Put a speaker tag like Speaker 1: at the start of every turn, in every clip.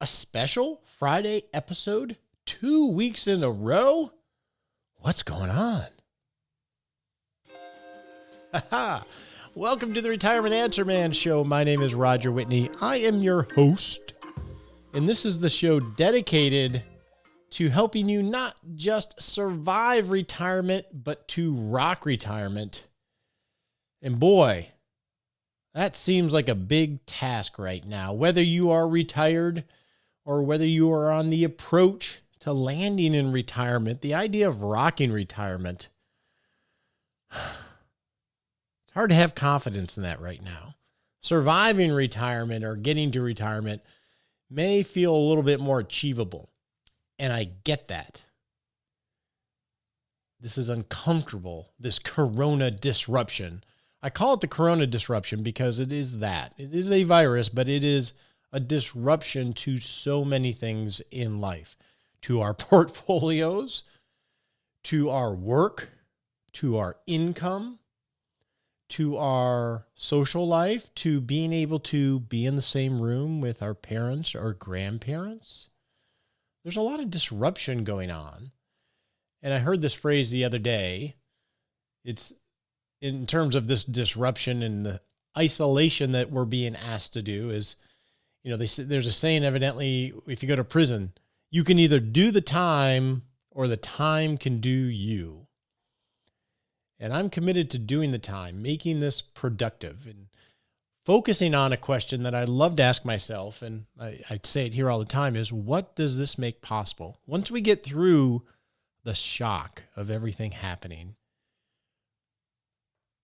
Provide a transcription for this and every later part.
Speaker 1: A special Friday episode 2 weeks in a row? What's going on? Haha. Welcome to the Retirement Answer Man Show. My name is Roger Whitney. I am your host, and this is the show dedicated to helping you not just survive retirement, but to rock retirement. And boy, that seems like a big task right now. Whether you are retired or whether you are on the approach to landing in retirement, the idea of rocking retirement, it's hard to have confidence in that right now. Surviving retirement or getting to retirement may feel a little bit more achievable. And I get that. This is uncomfortable, this corona disruption. I call it the corona disruption because it is that. It is a virus, but it is a disruption to so many things in life, to our portfolios, to our work, to our income, to our social life, to being able to be in the same room with our parents or grandparents. There's a lot of disruption going on. And I heard this phrase the other day. It's in terms of this disruption and the isolation that we're being asked to do is, there's a saying, evidently, if you go to prison, you can either do the time or the time can do you. And I'm committed to doing the time, making this productive and focusing on a question that I love to ask myself. And I say it here all the time is, what does this make possible? Once we get through the shock of everything happening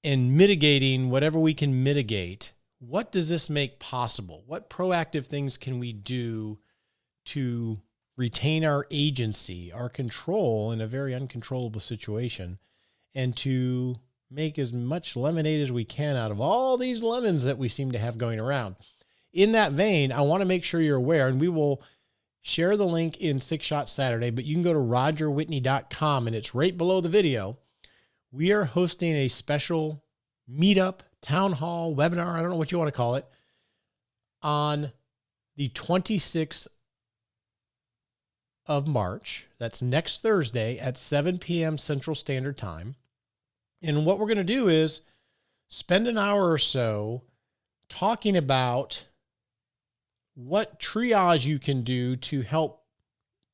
Speaker 1: and mitigating whatever we can mitigate, what does this make possible? What proactive things can we do to retain our agency, our control in a very uncontrollable situation, and to make as much lemonade as we can out of all these lemons that we seem to have going around? In that vein, I want to make sure you're aware, and we will share the link in Six Shot Saturday, but you can go to rogerwhitney.com, and it's right below the video. We are hosting a special meetup, town hall, webinar, I don't know what you want to call it, on the 26th of March. That's next Thursday at 7 p.m. Central Standard Time. And what we're going to do is spend an hour or so talking about what triage you can do to help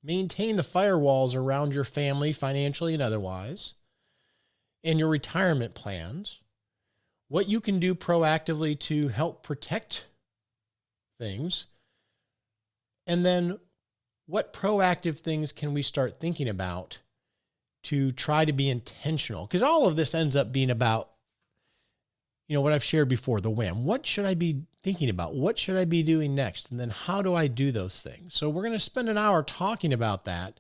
Speaker 1: maintain the firewalls around your family, financially and otherwise, and your retirement plans. What you can do proactively to help protect things. And then what proactive things can we start thinking about to try to be intentional? Because all of this ends up being about, what I've shared before, the WHAM. What should I be thinking about? What should I be doing next? And then how do I do those things? So we're going to spend an hour talking about that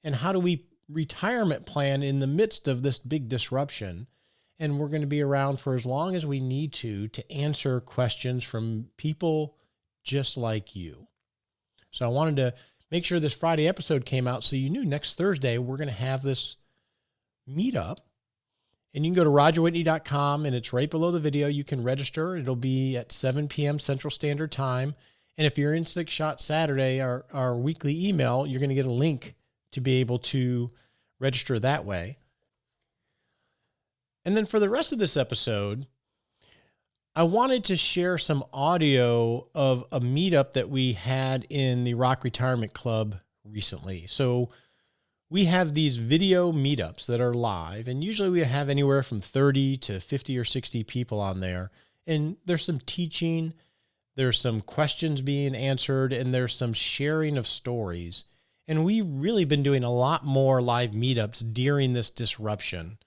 Speaker 1: and how do we retirement plan in the midst of this big disruption. And we're going to be around for as long as we need to answer questions from people just like you. So I wanted to make sure this Friday episode came out so you knew next Thursday we're going to have this meetup. And you can go to rogerwhitney.com, and it's right below the video. You can register. It'll be at 7 p.m. Central Standard Time. And if you're in Six Shot Saturday, our weekly email, you're going to get a link to be able to register that way. And then for the rest of this episode, I wanted to share some audio of a meetup that we had in the Rock Retirement Club recently. So we have these video meetups that are live, and usually we have anywhere from 30 to 50 or 60 people on there. And there's some teaching, there's some questions being answered, and there's some sharing of stories. And we've really been doing a lot more live meetups during this disruption.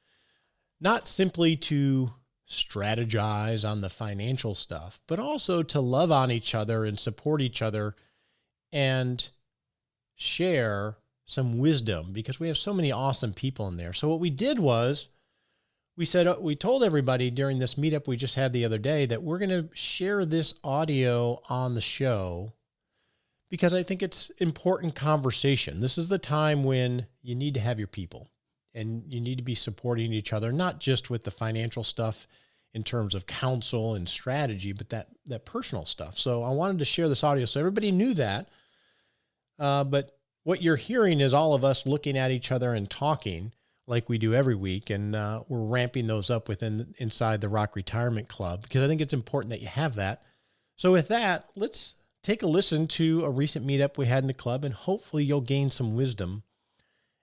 Speaker 1: Not simply to strategize on the financial stuff, but also to love on each other and support each other and share some wisdom, because we have so many awesome people in there. So what we did was we told everybody during this meetup we just had the other day that we're going to share this audio on the show because I think it's important conversation. This is the time when you need to have your people. And you need to be supporting each other, not just with the financial stuff in terms of counsel and strategy, but that personal stuff. So I wanted to share this audio so everybody knew that. But what you're hearing is all of us looking at each other and talking like we do every week. And we're ramping those up inside the Rock Retirement Club, because I think it's important that you have that. So with that, let's take a listen to a recent meetup we had in the club, and hopefully you'll gain some wisdom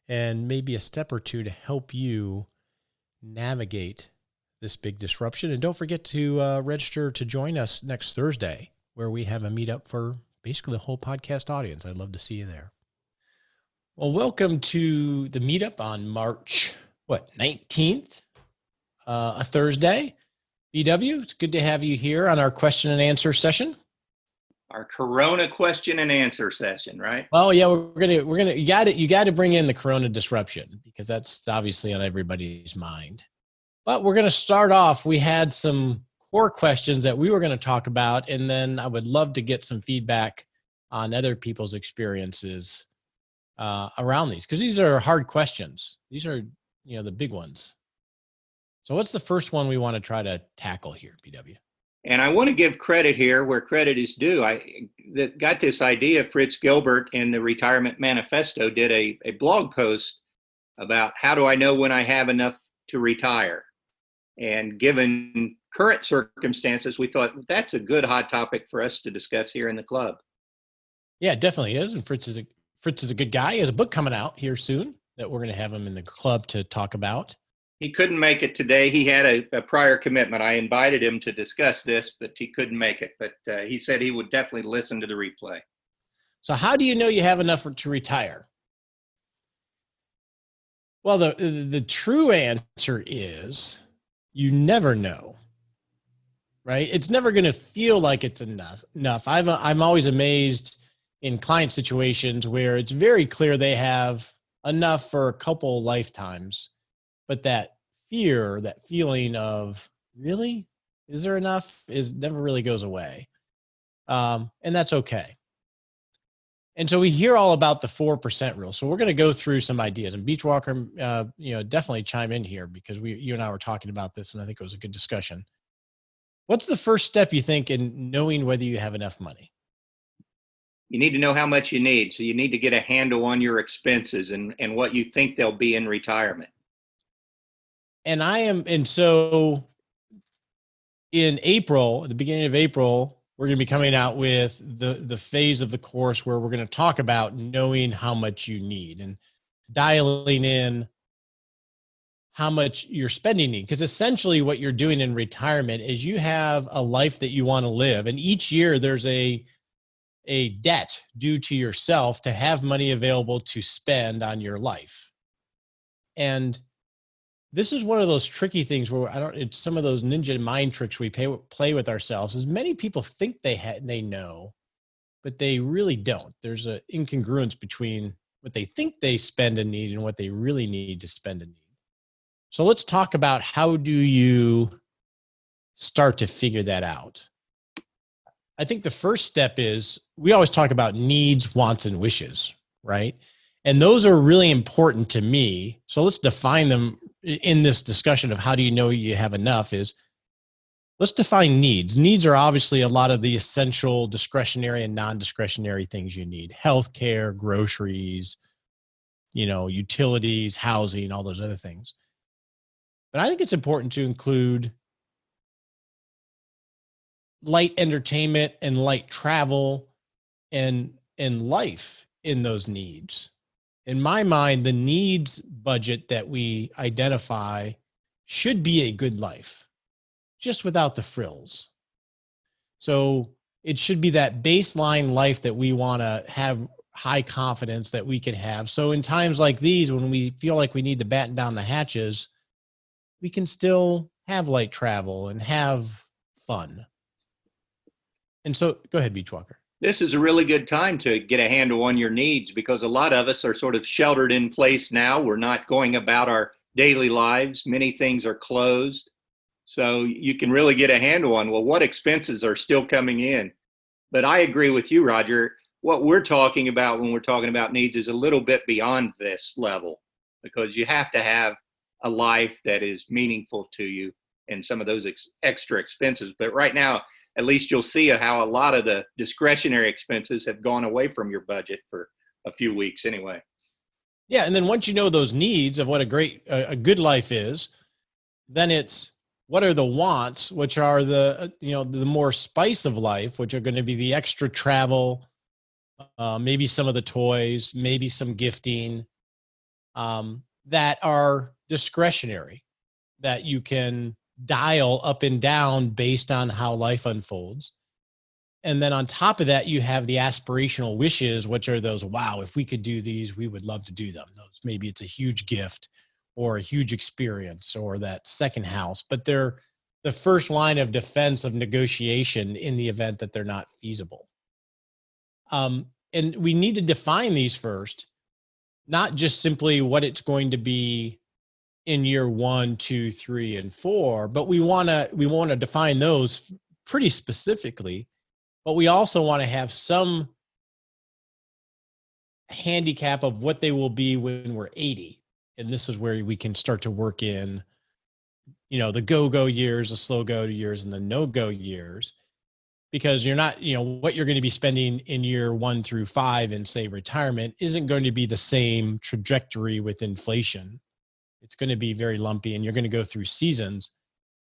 Speaker 1: and maybe a step or two to help you navigate this big disruption. And don't forget to register to join us next Thursday, where we have a meetup for basically the whole podcast audience. I'd love to see you there. Well, welcome to the meetup on March 19th, a Thursday. BW, it's good to have you here on our question and answer session.
Speaker 2: Our Corona question and answer session, right?
Speaker 1: Well, yeah, you got to bring in the Corona disruption, because that's obviously on everybody's mind. But we're going to start off. We had some core questions that we were going to talk about, and then I would love to get some feedback on other people's experiences around these, because these are hard questions. These are, the big ones. So what's the first one we want to try to tackle here, BW?
Speaker 2: And I want to give credit here where credit is due. I got this idea. Fritz Gilbert in the Retirement Manifesto did a blog post about how do I know when I have enough to retire? And given current circumstances, we thought that's a good hot topic for us to discuss here in the club.
Speaker 1: Yeah, it definitely is. And Fritz is a good guy. He has a book coming out here soon that we're going to have him in the club to talk about.
Speaker 2: He couldn't make it today. He had a prior commitment. I invited him to discuss this, but he couldn't make it. But he said he would definitely listen to the replay.
Speaker 1: So how do you know you have enough to retire? Well, the true answer is you never know, right? It's never going to feel like it's enough. I'm always amazed in client situations where it's very clear they have enough for a couple lifetimes, but that fear, that feeling of, really, is there enough, never really goes away. And that's okay. And so we hear all about the 4% rule. So we're going to go through some ideas, and Beachwalker, definitely chime in here, because you and I were talking about this, and I think it was a good discussion. What's the first step, you think, in knowing whether you have enough money?
Speaker 2: You need to know how much you need. So you need to get a handle on your expenses and what you think they'll be in retirement.
Speaker 1: And so in April, at the beginning of April, we're going to be coming out with the phase of the course where we're going to talk about knowing how much you need and dialing in how much your spending need. Because essentially what you're doing in retirement is you have a life that you want to live. And each year there's a debt due to yourself to have money available to spend on your life. And this is one of those tricky things where it's some of those ninja mind tricks we play with ourselves. Is many people think they know, but they really don't. There's an incongruence between what they think they spend and need and what they really need to spend and need. So let's talk about, how do you start to figure that out? I think the first step is, we always talk about needs, wants, and wishes, right? And those are really important to me. So let's define them in this discussion of how do you know you have enough. Let's define needs. Needs are obviously a lot of the essential discretionary and non-discretionary things you need. Healthcare, groceries, utilities, housing, all those other things. But I think it's important to include light entertainment and light travel and life in those needs. In my mind, the needs budget that we identify should be a good life, just without the frills. So it should be that baseline life that we want to have high confidence that we can have. So in times like these, when we feel like we need to batten down the hatches, we can still have light travel and have fun. And so go ahead, Beachwalker.
Speaker 2: This is a really good time to get a handle on your needs, because a lot of us are sort of sheltered in place now. We're not going about our daily lives. Many things are closed. So you can really get a handle on, well, what expenses are still coming in. But I agree with you, Roger. What we're talking about when we're talking about needs is a little bit beyond this level, because you have to have a life that is meaningful to you and some of those extra expenses. But right now, at least you'll see how a lot of the discretionary expenses have gone away from your budget for a few weeks anyway.
Speaker 1: Yeah. And then once you know those needs of what a good life is, then it's what are the wants, which are the more spice of life, which are going to be the extra travel, maybe some of the toys, maybe some gifting, that are discretionary, that you can dial up and down based on how life unfolds. And then on top of that, you have the aspirational wishes, which are those, wow, if we could do these, we would love to do them. Those, maybe it's a huge gift or a huge experience or that second house, but they're the first line of defense of negotiation in the event that they're not feasible. And we need to define these first, not just simply what it's going to be in year 1, 2, 3, and 4, but we want to define those pretty specifically. But we also want to have some handicap of what they will be when we're 80. And this is where we can start to work in, the go years, the slow go years, and the no go years, because you're not, what you're going to be spending in year 1 through 5 in, say, retirement isn't going to be the same trajectory with inflation. It's going to be very lumpy, and you're going to go through seasons.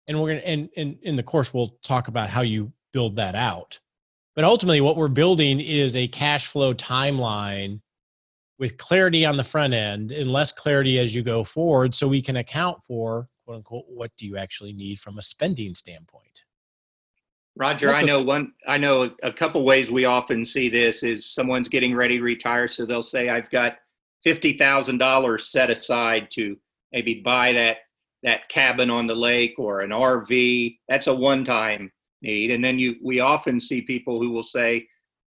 Speaker 1: And we're going to, and in the course, we'll talk about how you build that out. But ultimately, what we're building is a cash flow timeline with clarity on the front end and less clarity as you go forward, so we can account for, quote unquote, what do you actually need from a spending standpoint.
Speaker 2: Roger, I know a couple ways we often see this is someone's getting ready to retire, so they'll say, I've got $50,000 set aside to maybe buy that cabin on the lake or an RV. That's a one-time need. And then we often see people who will say,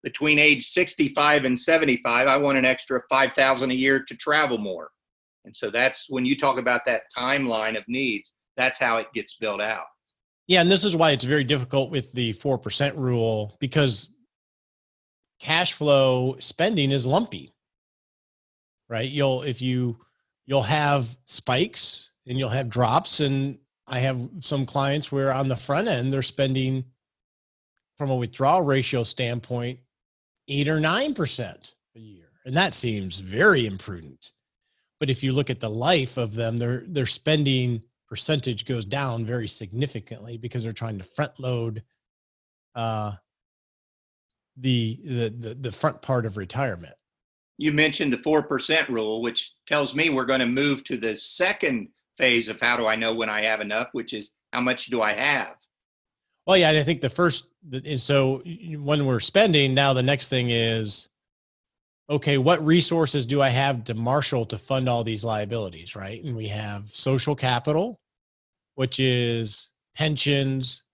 Speaker 2: between age 65 and 75, I want an extra $5,000 a year to travel more. And so that's when you talk about that timeline of needs, that's how it gets built out.
Speaker 1: Yeah, and this is why it's very difficult with the 4% rule, because cash flow spending is lumpy, right? You'll have spikes and you'll have drops. And I have some clients where on the front end, they're spending, from a withdrawal ratio standpoint, 8 or 9% a year. And that seems very imprudent. But if you look at the life of them, their spending percentage goes down very significantly because they're trying to front load the front part of retirement.
Speaker 2: You mentioned the 4% rule, which tells me we're going to move to the second phase of how do I know when I have enough, which is how much do I have?
Speaker 1: Well, yeah, and I think so when we're spending, now the next thing is, okay, what resources do I have to marshal to fund all these liabilities, right? And we have social capital, which is pensions,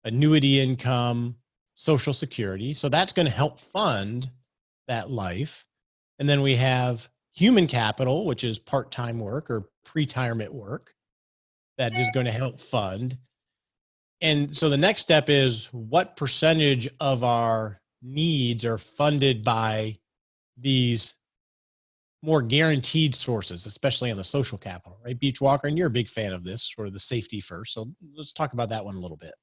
Speaker 1: annuity income, Social Security. So that's going to help fund that life. And then we have human capital, which is part-time work or pre-retirement work, that is going to help fund. And so the next step is, what percentage of our needs are funded by these more guaranteed sources, especially on the social capital, right? Beach Walker, and you're a big fan of this, sort of the safety first. So let's talk about that one a little bit.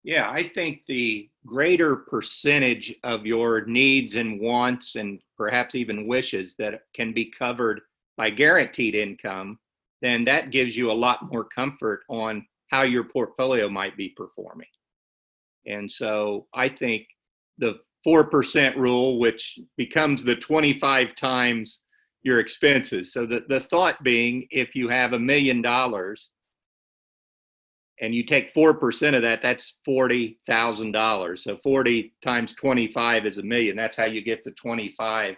Speaker 2: Yeah, I think the greater percentage of your needs and wants and perhaps even wishes that can be covered by guaranteed income, then that gives you a lot more comfort on how your portfolio might be performing. And so I think the 4% rule, which becomes the 25 times your expenses. So the thought being, if you have $1 million and you take 4% of that, that's $40,000. So 40 times 25 is $1 million. That's how you get the 25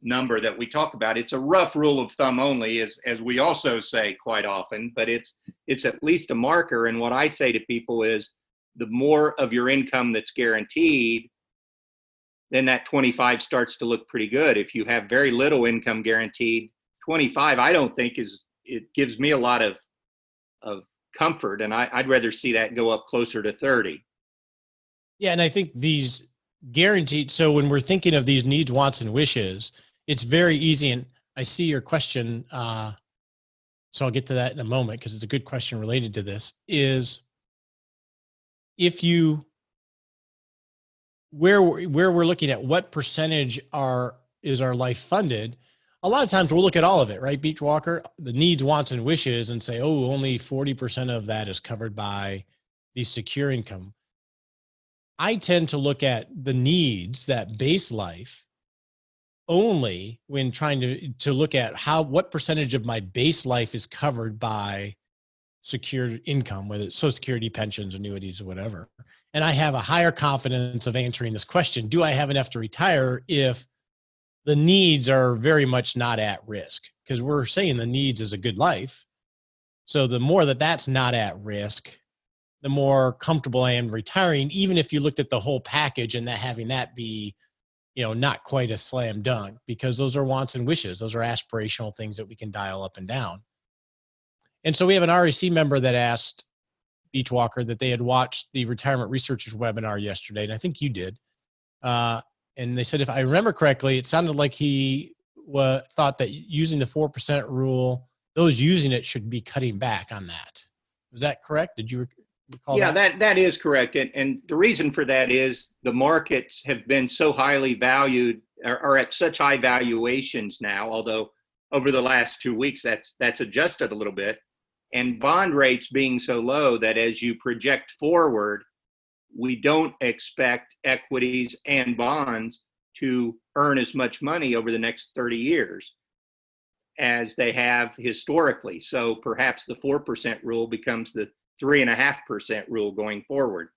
Speaker 2: number that we talk about. It's a rough rule of thumb only, as we also say quite often, but it's at least a marker. And what I say to people is, the more of your income that's guaranteed, then that 25 starts to look pretty good. If you have very little income guaranteed, 25, I don't think it gives me a lot of comfort. And I'd rather see that go up closer to 30.
Speaker 1: Yeah. And I think these guaranteed, so when we're thinking of these needs, wants, and wishes, it's very easy. And I see your question. So I'll get to that in a moment, because it's a good question related to this, is where we're looking at what percentage are is our life funded? A lot of times we'll look at all of it, right? Beach Walker, the needs, wants, and wishes, and say, oh, only 40% of that is covered by the secure income. I tend to look at the needs, that base life, only when trying to look at what percentage of my base life is covered by secured income, whether it's Social Security, pensions, annuities, or whatever. And I have a higher confidence of answering this question. Do I have enough to retire if the needs are very much not at risk? Because we're saying the needs is a good life. So the more that's not at risk, the more comfortable I am retiring, even if you looked at the whole package and that having that be, not quite a slam dunk, because those are wants and wishes. Those are aspirational things that we can dial up and down. And so we have an REC member that asked Beach Walker that they had watched the Retirement Researchers webinar yesterday, and I think you did. And they said, if I remember correctly, it sounded like he thought that using the 4% rule, those using it should be cutting back on that. Was that correct? Did you recall
Speaker 2: Yeah,
Speaker 1: that?
Speaker 2: that is correct. And the reason for that is the markets have been so highly valued, are at such high valuations now, although over the last 2 weeks that's adjusted a little bit. And bond rates being so low that as you project forward, we don't expect equities and bonds to earn as much money over the next 30 years as they have historically. So perhaps the 4% rule becomes the 3.5% rule going forward.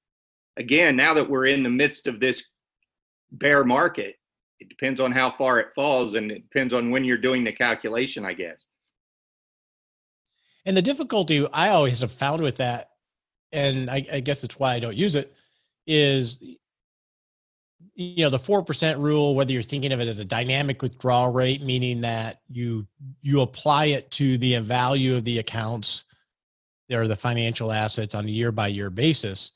Speaker 2: Again, now that we're in the midst of this bear market, it depends on how far it falls, and it depends on when you're doing the calculation, I guess.
Speaker 1: And the difficulty I always have found with that, and I guess that's why I don't use it, is the 4% rule, whether you're thinking of it as a dynamic withdrawal rate, meaning that you apply it to the value of the accounts or the financial assets on a year by year basis.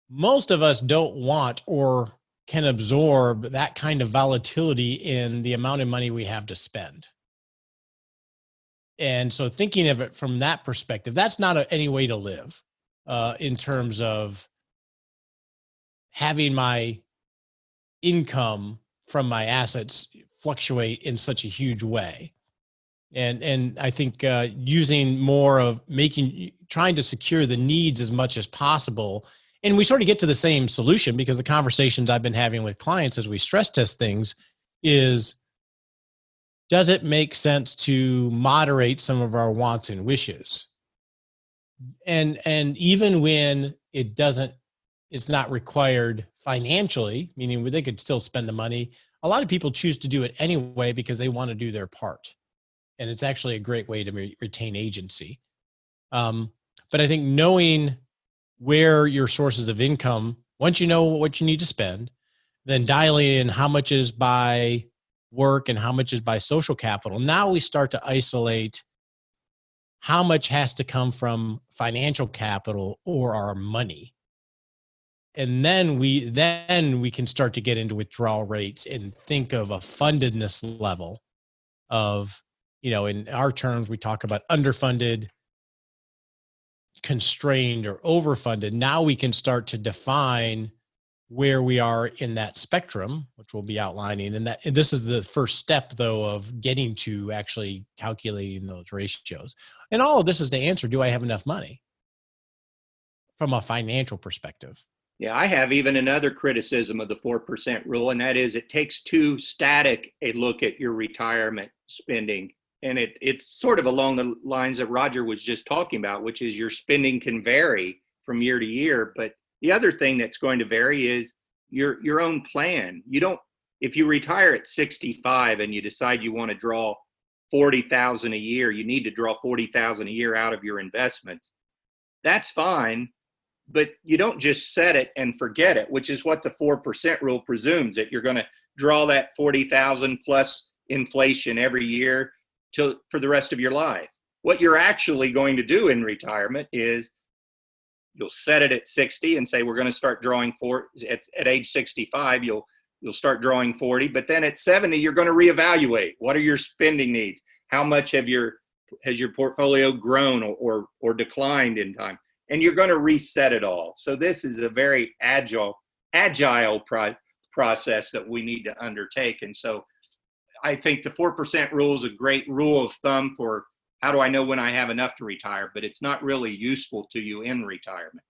Speaker 1: Most of us don't want or can absorb that kind of volatility in the amount of money we have to spend. And so thinking of it from that perspective, that's not any way to live in terms of having my income from my assets fluctuate in such a huge way. And I think using more of trying to secure the needs as much as possible. And we sort of get to the same solution, because the conversations I've been having with clients as we stress test things is, does it make sense to moderate some of our wants and wishes? And even when it's not required financially, meaning they could still spend the money. A lot of people choose to do it anyway because they want to do their part. And it's actually a great way to retain agency. But I think knowing where your sources of income, once you know what you need to spend, then dialing in how much is by work and how much is by social capital. Now we start to isolate how much has to come from financial capital or our money. And then we can start to get into withdrawal rates and think of a fundedness level of, in our terms, we talk about underfunded, constrained, or overfunded. Now we can start to define where we are in that spectrum, which we'll be outlining. And this is the first step, though, of getting to actually calculating those ratios. And all of this is to answer, do I have enough money from a financial perspective?
Speaker 2: Yeah, I have even another criticism of the 4% rule, and that is it takes too static a look at your retirement spending. And it's sort of along the lines that Roger was just talking about, which is your spending can vary from year to year. But the other thing that's going to vary is your own plan. If you retire at 65 and you decide you want to draw $40,000 a year, you need to draw $40,000 a year out of your investments. That's fine, but you don't just set it and forget it, which is what the 4% rule presumes, that you're going to draw that $40,000 plus inflation every year for the rest of your life. What you're actually going to do in retirement is you'll set it at 60 and say, we're going to start drawing at age 65, you'll start drawing 40, but then at 70, you're going to reevaluate. What are your spending needs? How much has your portfolio grown or declined in time? And you're going to reset it all. So this is a very agile process that we need to undertake. And so I think the 4% rule is a great rule of thumb for how do I know when I have enough to retire, but it's not really useful to you in retirement.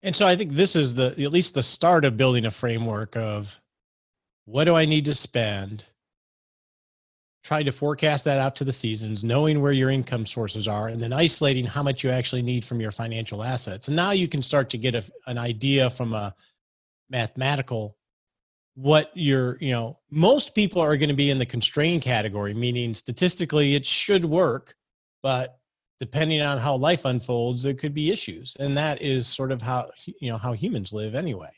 Speaker 1: And so I think this is at least the start of building a framework of what do I need to spend, try to forecast that out to the seasons, knowing where your income sources are, and then isolating how much you actually need from your financial assets. And now you can start to get an idea from a mathematical what most people are going to be in the constrained category, meaning statistically it should work, but depending on how life unfolds, there could be issues. And that is sort of how humans live anyway.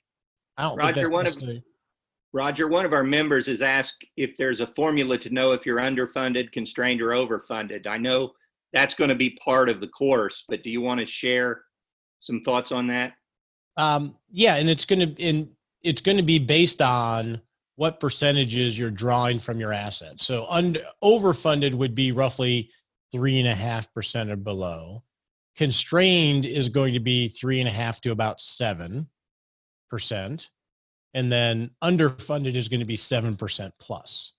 Speaker 1: I don't think that's necessarily.
Speaker 2: Roger, one of our members has asked if there's a formula to know if you're underfunded, constrained, or overfunded. I know that's going to be part of the course, but do you want to share some thoughts on that?
Speaker 1: Yeah, and it's going to be based on what percentages you're drawing from your assets. So overfunded would be roughly 3.5% or below. Constrained is going to be 3.5 to about 7%. And then underfunded is going to be 7% plus,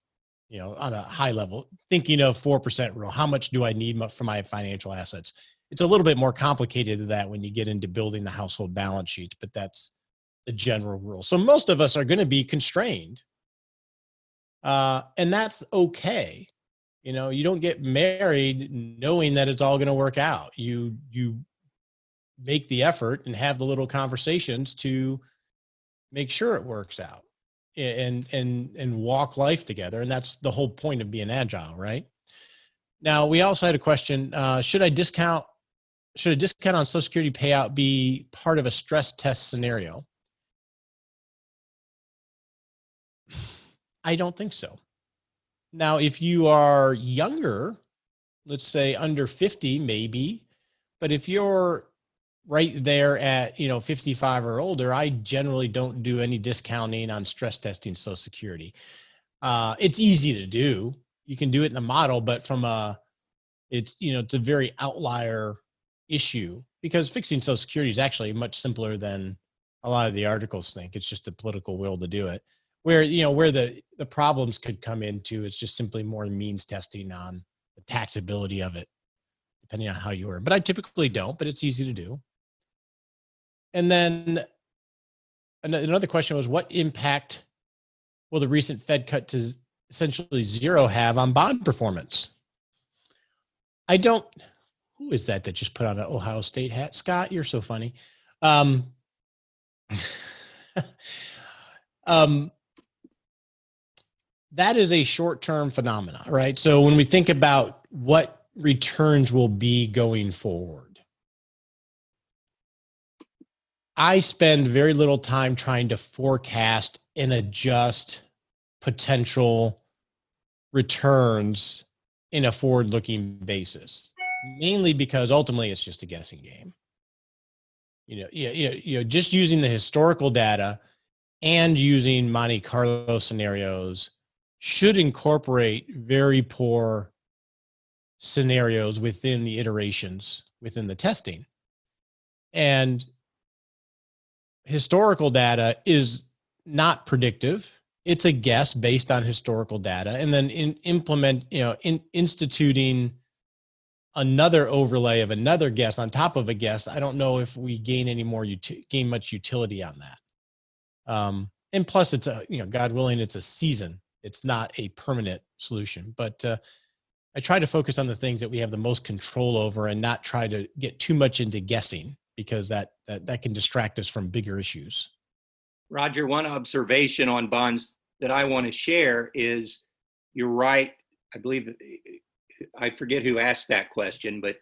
Speaker 1: on a high level, thinking of 4% rule. How much do I need for my financial assets? It's a little bit more complicated than that when you get into building the household balance sheets, but that's the general rule. So most of us are going to be constrained. And that's okay. You don't get married knowing that it's all going to work out. You make the effort and have the little conversations to make sure it works out and walk life together. And that's the whole point of being agile, right? Now, we also had a question, should a discount on Social Security payout be part of a stress test scenario? I don't think so. Now, if you are younger, let's say under 50, maybe, but if you're right there at 55 or older, I generally don't do any discounting on stress testing Social Security. It's easy to do. You can do it in the model, but it's a very outlier issue because fixing Social Security is actually much simpler than a lot of the articles think. It's just a political will to do it. Where the problems could come into is just simply more means testing on the taxability of it, depending on how you earn. But I typically don't, but it's easy to do. And then another question was, what impact will the recent Fed cut to essentially zero have on bond performance? Who is that just put on an Ohio State hat? Scott, you're so funny. That is a short-term phenomena, right? So when we think about what returns will be going forward, I spend very little time trying to forecast and adjust potential returns in a forward-looking basis, mainly because ultimately it's just a guessing game. Just using the historical data and using Monte Carlo scenarios should incorporate very poor scenarios within the iterations within the testing. And historical data is not predictive. It's a guess based on historical data. And then instituting another overlay of another guess on top of a guess, I don't know if we gain gain much utility on that. And plus it's God willing, it's a season. It's not a permanent solution, but I try to focus on the things that we have the most control over and not try to get too much into guessing because that can distract us from bigger issues.
Speaker 2: Roger, one observation on bonds that I want to share is you're right. I believe I forget who asked that question, but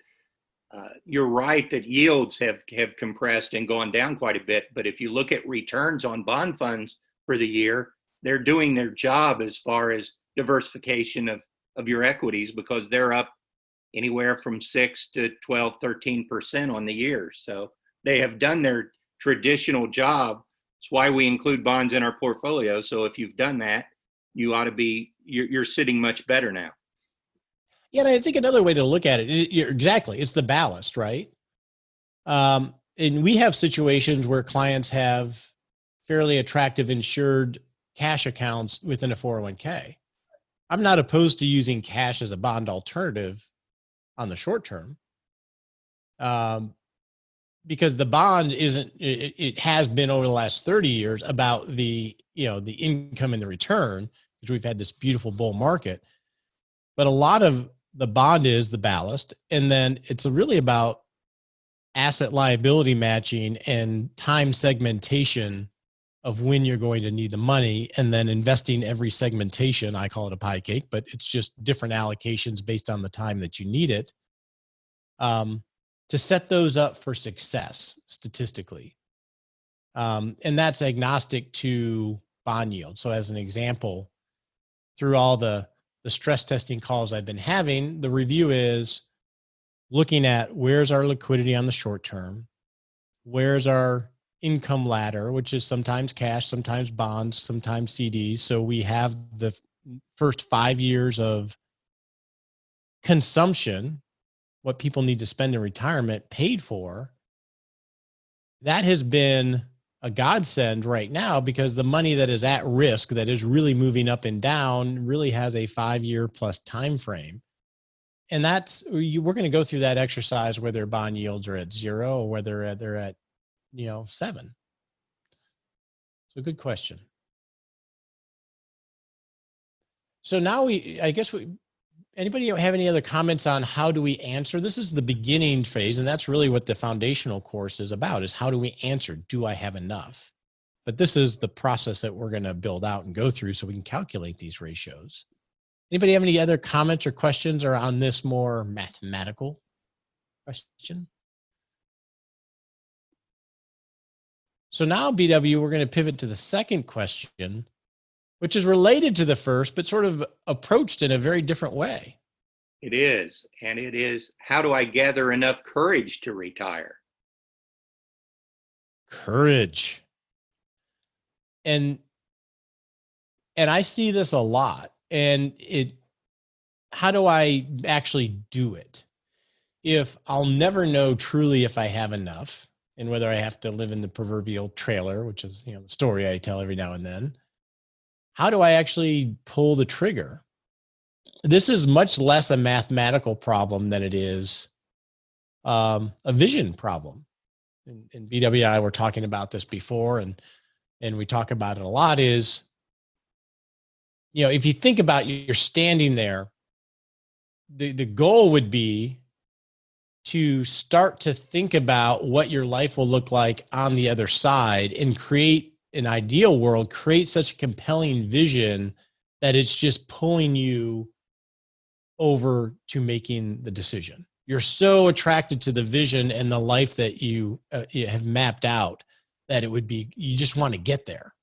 Speaker 2: you're right that yields have compressed and gone down quite a bit. But if you look at returns on bond funds for the year, they're doing their job as far as diversification of your equities because they're up anywhere from 6 to 12, 13% on the year. So they have done their traditional job. It's why we include bonds in our portfolio. So if you've done that, you're sitting much better now.
Speaker 1: Yeah, and I think another way to look at it, exactly, it's the ballast, right? And we have situations where clients have fairly attractive insured cash accounts within a 401k. I'm not opposed to using cash as a bond alternative on the short term. Because the bond isn't, it has been over the last 30 years about the income and the return, because we've had this beautiful bull market. But a lot of the bond is the ballast. And then it's really about asset liability matching and time segmentation of when you're going to need the money, and then investing every segmentation. I call it a pie cake, but it's just different allocations based on the time that you need it. To set those up for success statistically. And that's agnostic to bond yield. So as an example, through all the stress testing calls I've been having, the review is looking at where's our liquidity on the short term, where's our income ladder, which is sometimes cash, sometimes bonds, sometimes CDs. So we have the first 5 years of consumption, what people need to spend in retirement, paid for. That has been a godsend right now, because the money that is at risk, that is really moving up and down, really has a 5-year plus time frame. And we're going to go through that exercise, whether bond yields are at 0 or whether they're at 7. So good question. So now anybody have any other comments on how do we answer? This is the beginning phase, and that's really what the foundational course is about, is how do we answer? Do I have enough? But this is the process that we're going to build out and go through so we can calculate these ratios. Anybody have any other comments or questions or on this more mathematical question? So now, BW, we're going to pivot to the second question, which is related to the first, but sort of approached in a very different way.
Speaker 2: It is. And it is, how do I gather enough courage to retire?
Speaker 1: Courage. And I see this a lot. And how do I actually do it? If I'll never know truly if I have enough, and whether I have to live in the proverbial trailer, which is, the story I tell every now and then. How do I actually pull the trigger? This is much less a mathematical problem than it is a vision problem. And BW and I were talking about this before, and we talk about it a lot, is, if you think about you're standing there, the goal would be to start to think about what your life will look like on the other side, and create an ideal world, create such a compelling vision that it's just pulling you over to making the decision. You're so attracted to the vision and the life that you have mapped out that you just want to get there.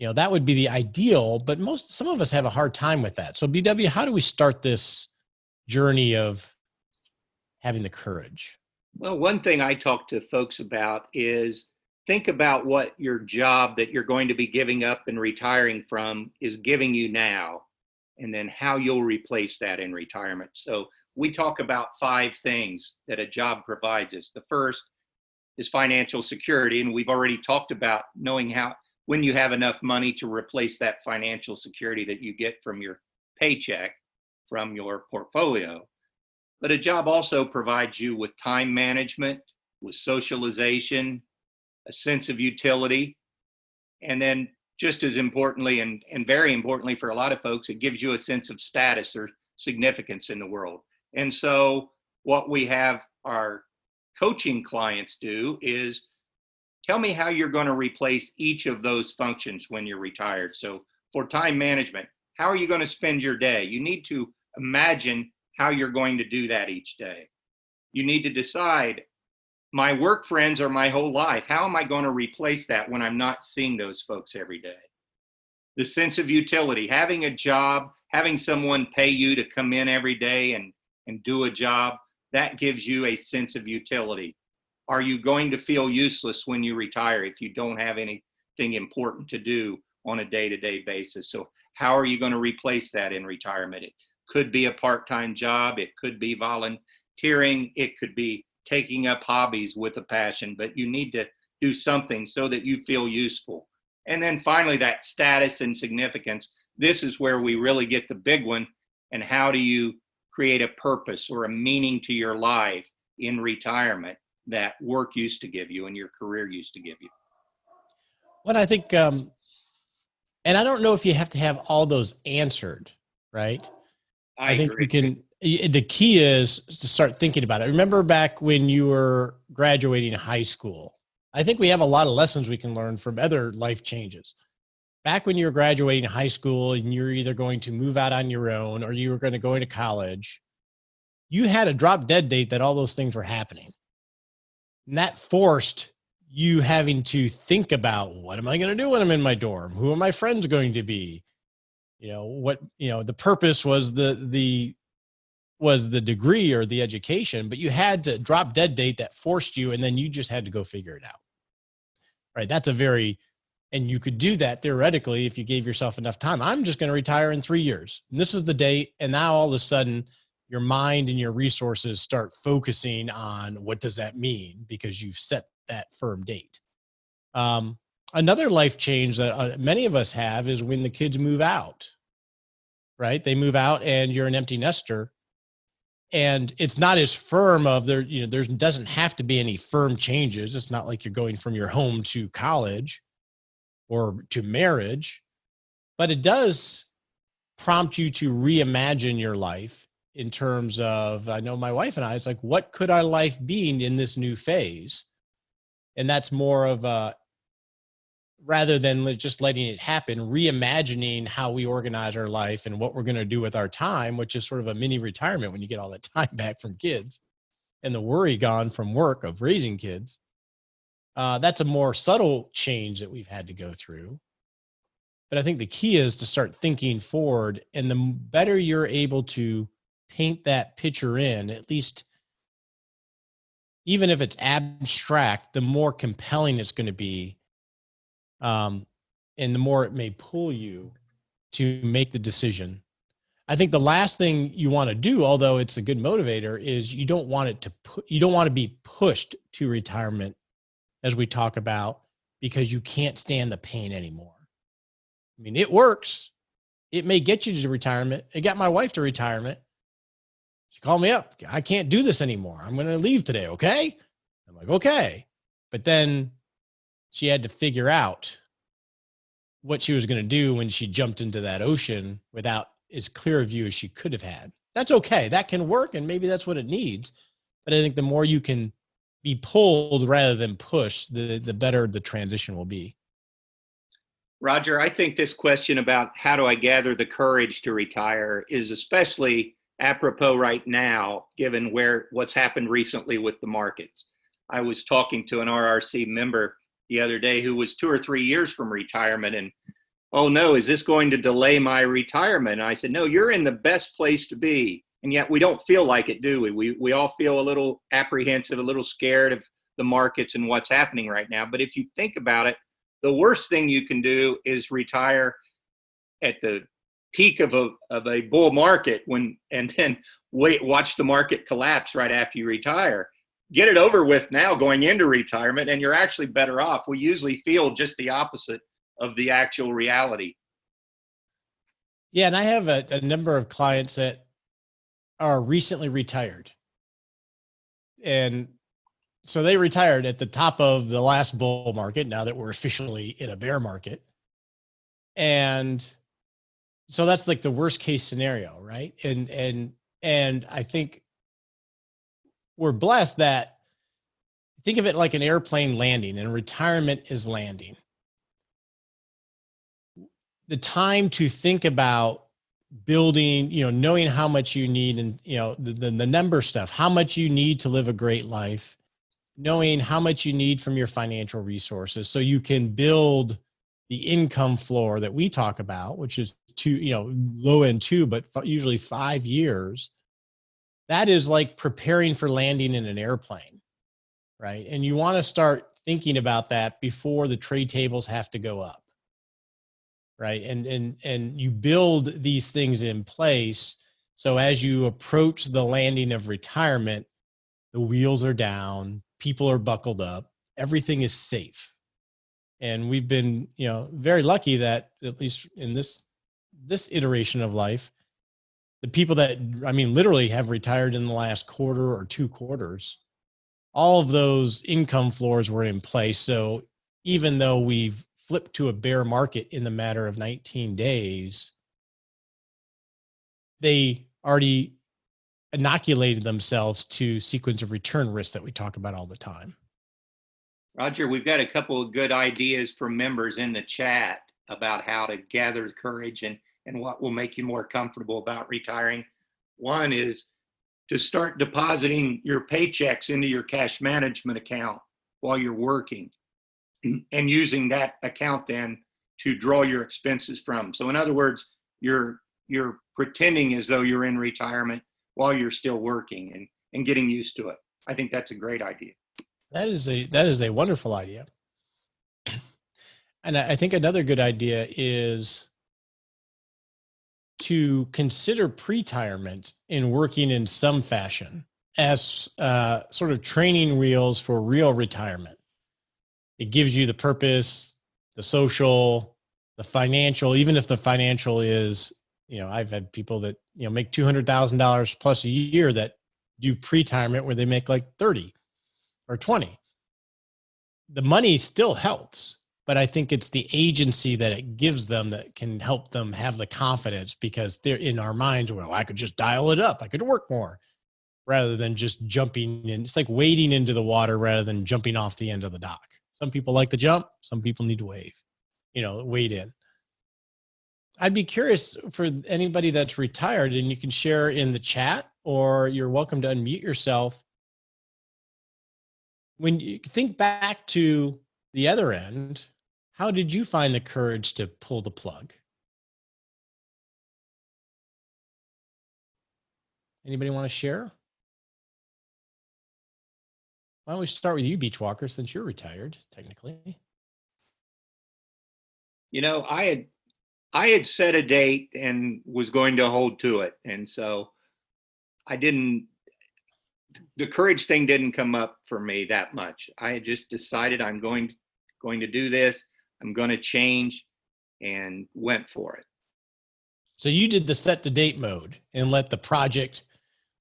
Speaker 1: That would be the ideal, but some of us have a hard time with that. So BW, how do we start this journey of having the courage?
Speaker 2: Well, one thing I talk to folks about is think about what your job that you're going to be giving up and retiring from is giving you now, and then how you'll replace that in retirement. So we talk about 5 things that a job provides us. The first is financial security, and we've already talked about knowing when you have enough money to replace that financial security that you get from your paycheck, from your portfolio. But a job also provides you with time management, with socialization, a sense of utility, and then just as importantly, and very importantly for a lot of folks, it gives you a sense of status or significance in the world. And so what we have our coaching clients do is tell me how you're going to replace each of those functions when you're retired. So for time management, how are you going to spend your day? You need to imagine how you're going to do that each day. You need to decide, my work friends are my whole life. How am I going to replace that when I'm not seeing those folks every day? The sense of utility, having a job, having someone pay you to come in every day and do a job, that gives you a sense of utility. Are you going to feel useless when you retire if you don't have anything important to do on a day-to-day basis? So how are you going to replace that in retirement? It could be a part-time job. It could be volunteering. It could be taking up hobbies with a passion, but you need to do something so that you feel useful. And then finally, that status and significance. This is where we really get the big one. And how do you create a purpose or a meaning to your life in retirement that work used to give you and your career used to give you?
Speaker 1: Well, I think, and I don't know if you have to have all those answered, right? I think
Speaker 2: agree.
Speaker 1: the key is to start thinking about it. Remember back when you were graduating high school, I think we have a lot of lessons we can learn from other life changes. Back when you were graduating high school and you're either going to move out on your own or you were going to go into college, you had a drop dead date that all those things were happening. And that forced you having to think about, what am I going to do when I'm in my dorm? Who are my friends going to be? The purpose was the degree or the education, but you had to drop dead date that forced you, and then you just had to go figure it out. Right. And you could do that theoretically if you gave yourself enough time. I'm just going to retire in 3 years. And this is the date. And now all of a sudden your mind and your resources start focusing on what does that mean, because you've set that firm date. Another life change that many of us have is when the kids move out, right? They move out and you're an empty nester, and it's not as firm there doesn't have to be any firm changes. It's not like you're going from your home to college or to marriage, but it does prompt you to reimagine your life in terms of, I know my wife and I, it's like, what could our life be in this new phase? And that's more of rather than just letting it happen, reimagining how we organize our life and what we're going to do with our time, which is sort of a mini retirement when you get all that time back from kids and the worry gone from work of raising kids. That's a more subtle change that we've had to go through. But I think the key is to start thinking forward, and the better you're able to paint that picture in, at least even if it's abstract, the more compelling it's going to be. And the more it may pull you to make the decision. I think the last thing you want to do, although it's a good motivator, is you don't want to be pushed to retirement, as we talk about, because you can't stand the pain anymore. I mean, it works. It may get you to retirement. It got my wife to retirement. She called me up. I can't do this anymore. I'm going to leave today. Okay. I'm like, okay. But then she had to figure out what she was going to do when she jumped into that ocean without as clear a view as she could have had. That's okay. That can work. And maybe that's what it needs. But I think the more you can be pulled rather than pushed, the better the transition will be.
Speaker 2: Roger, I think this question about how do I gather the courage to retire is especially apropos right now, given what's happened recently with the markets. I was talking to an RRC member the other day who was 2 or 3 years from retirement, and, oh no, is this going to delay my retirement? And I said, no, you're in the best place to be. And yet we don't feel like it, do we? We all feel a little apprehensive, a little scared of the markets and what's happening right now. But if you think about it, the worst thing you can do is retire at the peak of a bull market and then watch the market collapse right after you retire. Get it over with now going into retirement, and you're actually better off. We usually feel just the opposite of the actual reality.
Speaker 1: Yeah, and I have a number of clients that are recently retired. And so they retired at the top of the last bull market, now that we're officially in a bear market. And so that's like the worst case scenario, right? And I think we're blessed that, think of it like an airplane landing, and retirement is landing. The time to think about building, knowing how much you need, and, the number stuff, how much you need to live a great life, knowing how much you need from your financial resources so you can build the income floor that we talk about, which is low end 2, but usually 5 years. That is like preparing for landing in an airplane, right? And you want to start thinking about that before the trade tables have to go up, right? And you build these things in place so as you approach the landing of retirement, the wheels are down, people are buckled up, everything is safe. And we've been, very lucky that at least in this iteration of life, the people that, literally have retired in the last quarter or 2 quarters, all of those income floors were in place. So even though we've flipped to a bear market in the matter of 19 days, they already inoculated themselves to sequence of return risk that we talk about all the time.
Speaker 2: Roger, we've got a couple of good ideas from members in the chat about how to gather the courage and what will make you more comfortable about retiring. One is to start depositing your paychecks into your cash management account while you're working and using that account then to draw your expenses from. So in other words, you're pretending as though you're in retirement while you're still working and getting used to it. I think that's a great idea.
Speaker 1: That is a wonderful idea. And I think another good idea is to consider pre-retirement in working in some fashion as sort of training wheels for real retirement. It gives you the purpose, the social, the financial, even if the financial is, I've had people that, make $200,000 plus a year that do pre-retirement where they make like 30 or 20. The money still helps, but I think it's the agency that it gives them that can help them have the confidence, because they're in our minds, well, I could just dial it up. I could work more rather than just jumping in. It's like wading into the water rather than jumping off the end of the dock. Some people like to jump. Some people need to wade in. I'd be curious for anybody that's retired, and you can share in the chat or you're welcome to unmute yourself. When you think back to the other end, how did you find the courage to pull the plug? Anybody want to share? Why don't we start with you, Beachwalker, since you're retired, technically?
Speaker 2: I had set a date and was going to hold to it. And so the courage thing didn't come up for me that much. I had just decided I'm going to do this. I'm going to change, and went for it.
Speaker 1: So you did the set the date mode and let the project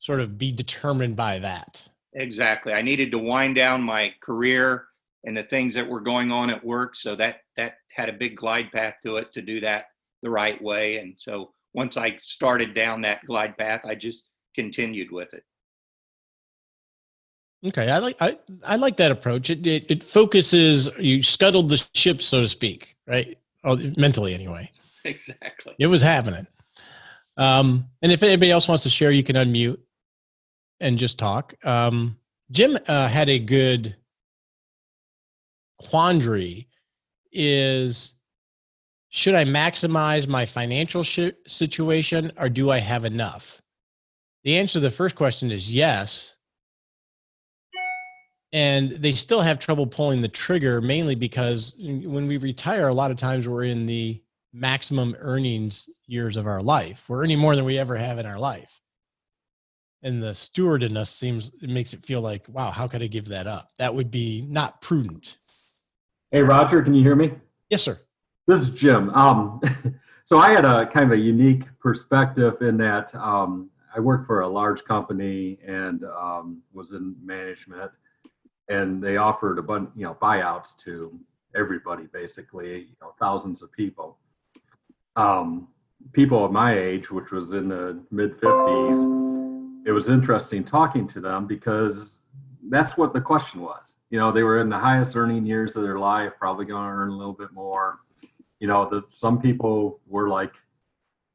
Speaker 1: sort of be determined by that.
Speaker 2: Exactly. I needed to wind down my career and the things that were going on at work. So that had a big glide path to it to do that the right way. And so once I started down that glide path, I just continued with it.
Speaker 1: Okay. I like that approach. It focuses, you scuttled the ship, so to speak, right? Oh, mentally anyway.
Speaker 2: Exactly.
Speaker 1: It was happening. And if anybody else wants to share, you can unmute and just talk. Jim had a good quandary is, should I maximize my financial situation, or do I have enough? The answer to the first question is yes. And they still have trouble pulling the trigger, mainly because when we retire, a lot of times we're in the maximum earnings years of our life. We're earning more than we ever have in our life. And the steward in us it makes it feel like, wow, how could I give that up? That would be not prudent.
Speaker 3: Hey, Roger, can you hear me?
Speaker 1: Yes, sir.
Speaker 3: This is Jim. So I had a kind of a unique perspective in that I worked for a large company and was in management, and they offered a bunch, buyouts to everybody, basically, thousands of people. People of my age, which was in the mid 50s, it was interesting talking to them because that's what the question was. They were in the highest earning years of their life, probably going to earn a little bit more. Some people were like,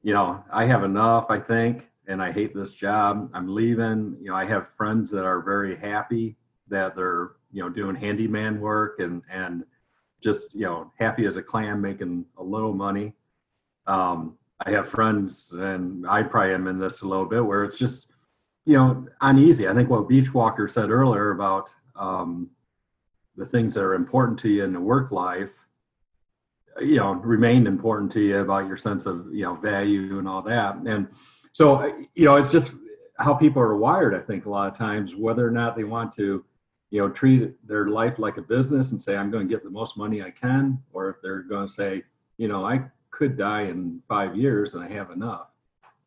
Speaker 3: I have enough, I think, and I hate this job. I'm leaving. I have friends that are very happy that they're, doing handyman work and just, happy as a clam, making a little money. I have friends, and I probably am in this a little bit, where it's just, uneasy. I think what Beachwalker said earlier about the things that are important to you in the work life, remain important to you, about your sense of, value and all that. And so, it's just how people are wired, I think, a lot of times, whether or not they want to, treat their life like a business and say, I'm going to get the most money I can, or if they're going to say, I could die in 5 years and I have enough.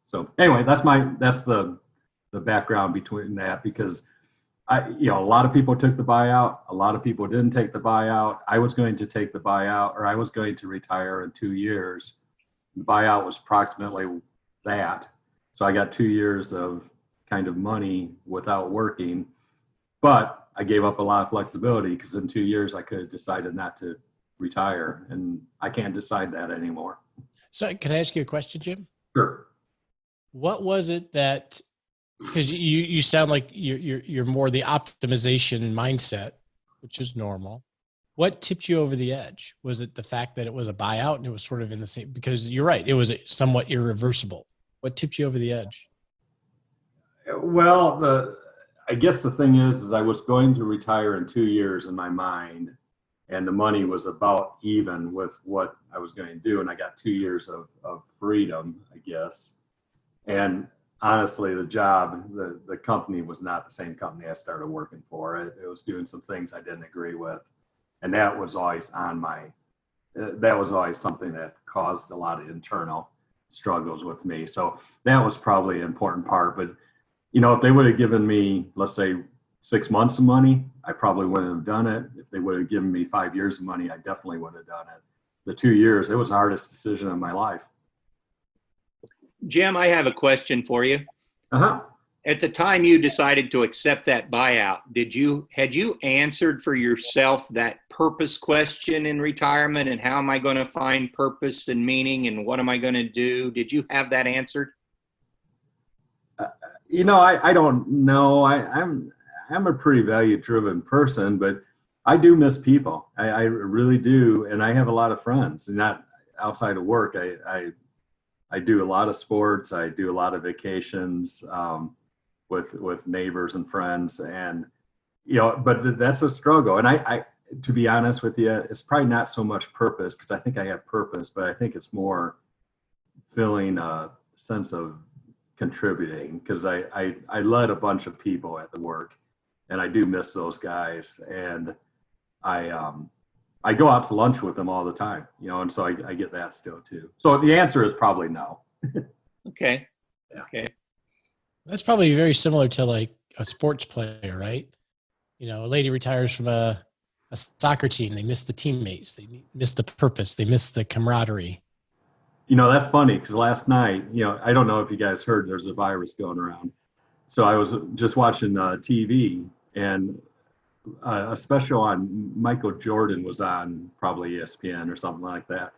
Speaker 3: So anyway, that's the background between that, because a lot of people took the buyout. A lot of people didn't take the buyout. I was going to take the buyout, or I was going to retire in 2 years. The buyout was approximately that. So I got 2 years of kind of money without working, but I gave up a lot of flexibility because in 2 years I could have decided not to retire, and I can't decide that anymore.
Speaker 1: So can I ask you a question, Jim?
Speaker 3: Sure.
Speaker 1: What was it that, because you sound like you're more the optimization mindset, which is normal. What tipped you over the edge? Was it the fact that it was a buyout and it was sort of in the same, because you're right, it was somewhat irreversible. What tipped you over the edge?
Speaker 3: Well, I guess the thing is I was going to retire in 2 years in my mind, and the money was about even with what I was going to do. And I got 2 years of freedom, I guess. And honestly, the job, the company was not the same company I started working for. It was doing some things I didn't agree with. And that was always that was always something that caused a lot of internal struggles with me. So that was probably an important part. But, if they would have given me, let's say, 6 months of money, I probably wouldn't have done it. If they would have given me 5 years of money, I definitely would have done it. The 2 years, it was the hardest decision of my life.
Speaker 2: Jim, I have a question for you.
Speaker 3: Uh-huh.
Speaker 2: At the time you decided to accept that buyout, had you answered for yourself that purpose question in retirement, and how am I going to find purpose and meaning, and what am I going to do? Did you have that answered?
Speaker 3: I don't know. I'm a pretty value-driven person, but I do miss people. I really do, and I have a lot of friends. And not outside of work. I do a lot of sports. I do a lot of vacations with neighbors and friends, and but that's a struggle. And I to be honest with you, it's probably not so much purpose, because I think I have purpose, but I think it's more feeling a sense of contributing, because I led a bunch of people at the work, and I do miss those guys, and I go out to lunch with them all the time, and so I get that still too. So the answer is probably no.
Speaker 2: Okay.
Speaker 3: Yeah.
Speaker 2: Okay.
Speaker 1: That's probably very similar to like a sports player, right? A lady retires from a soccer team. They miss the teammates. They miss the purpose. They miss the camaraderie.
Speaker 3: That's funny, because last night, I don't know if you guys heard, there's a virus going around. So I was just watching TV, and a special on Michael Jordan was on probably ESPN or something like that.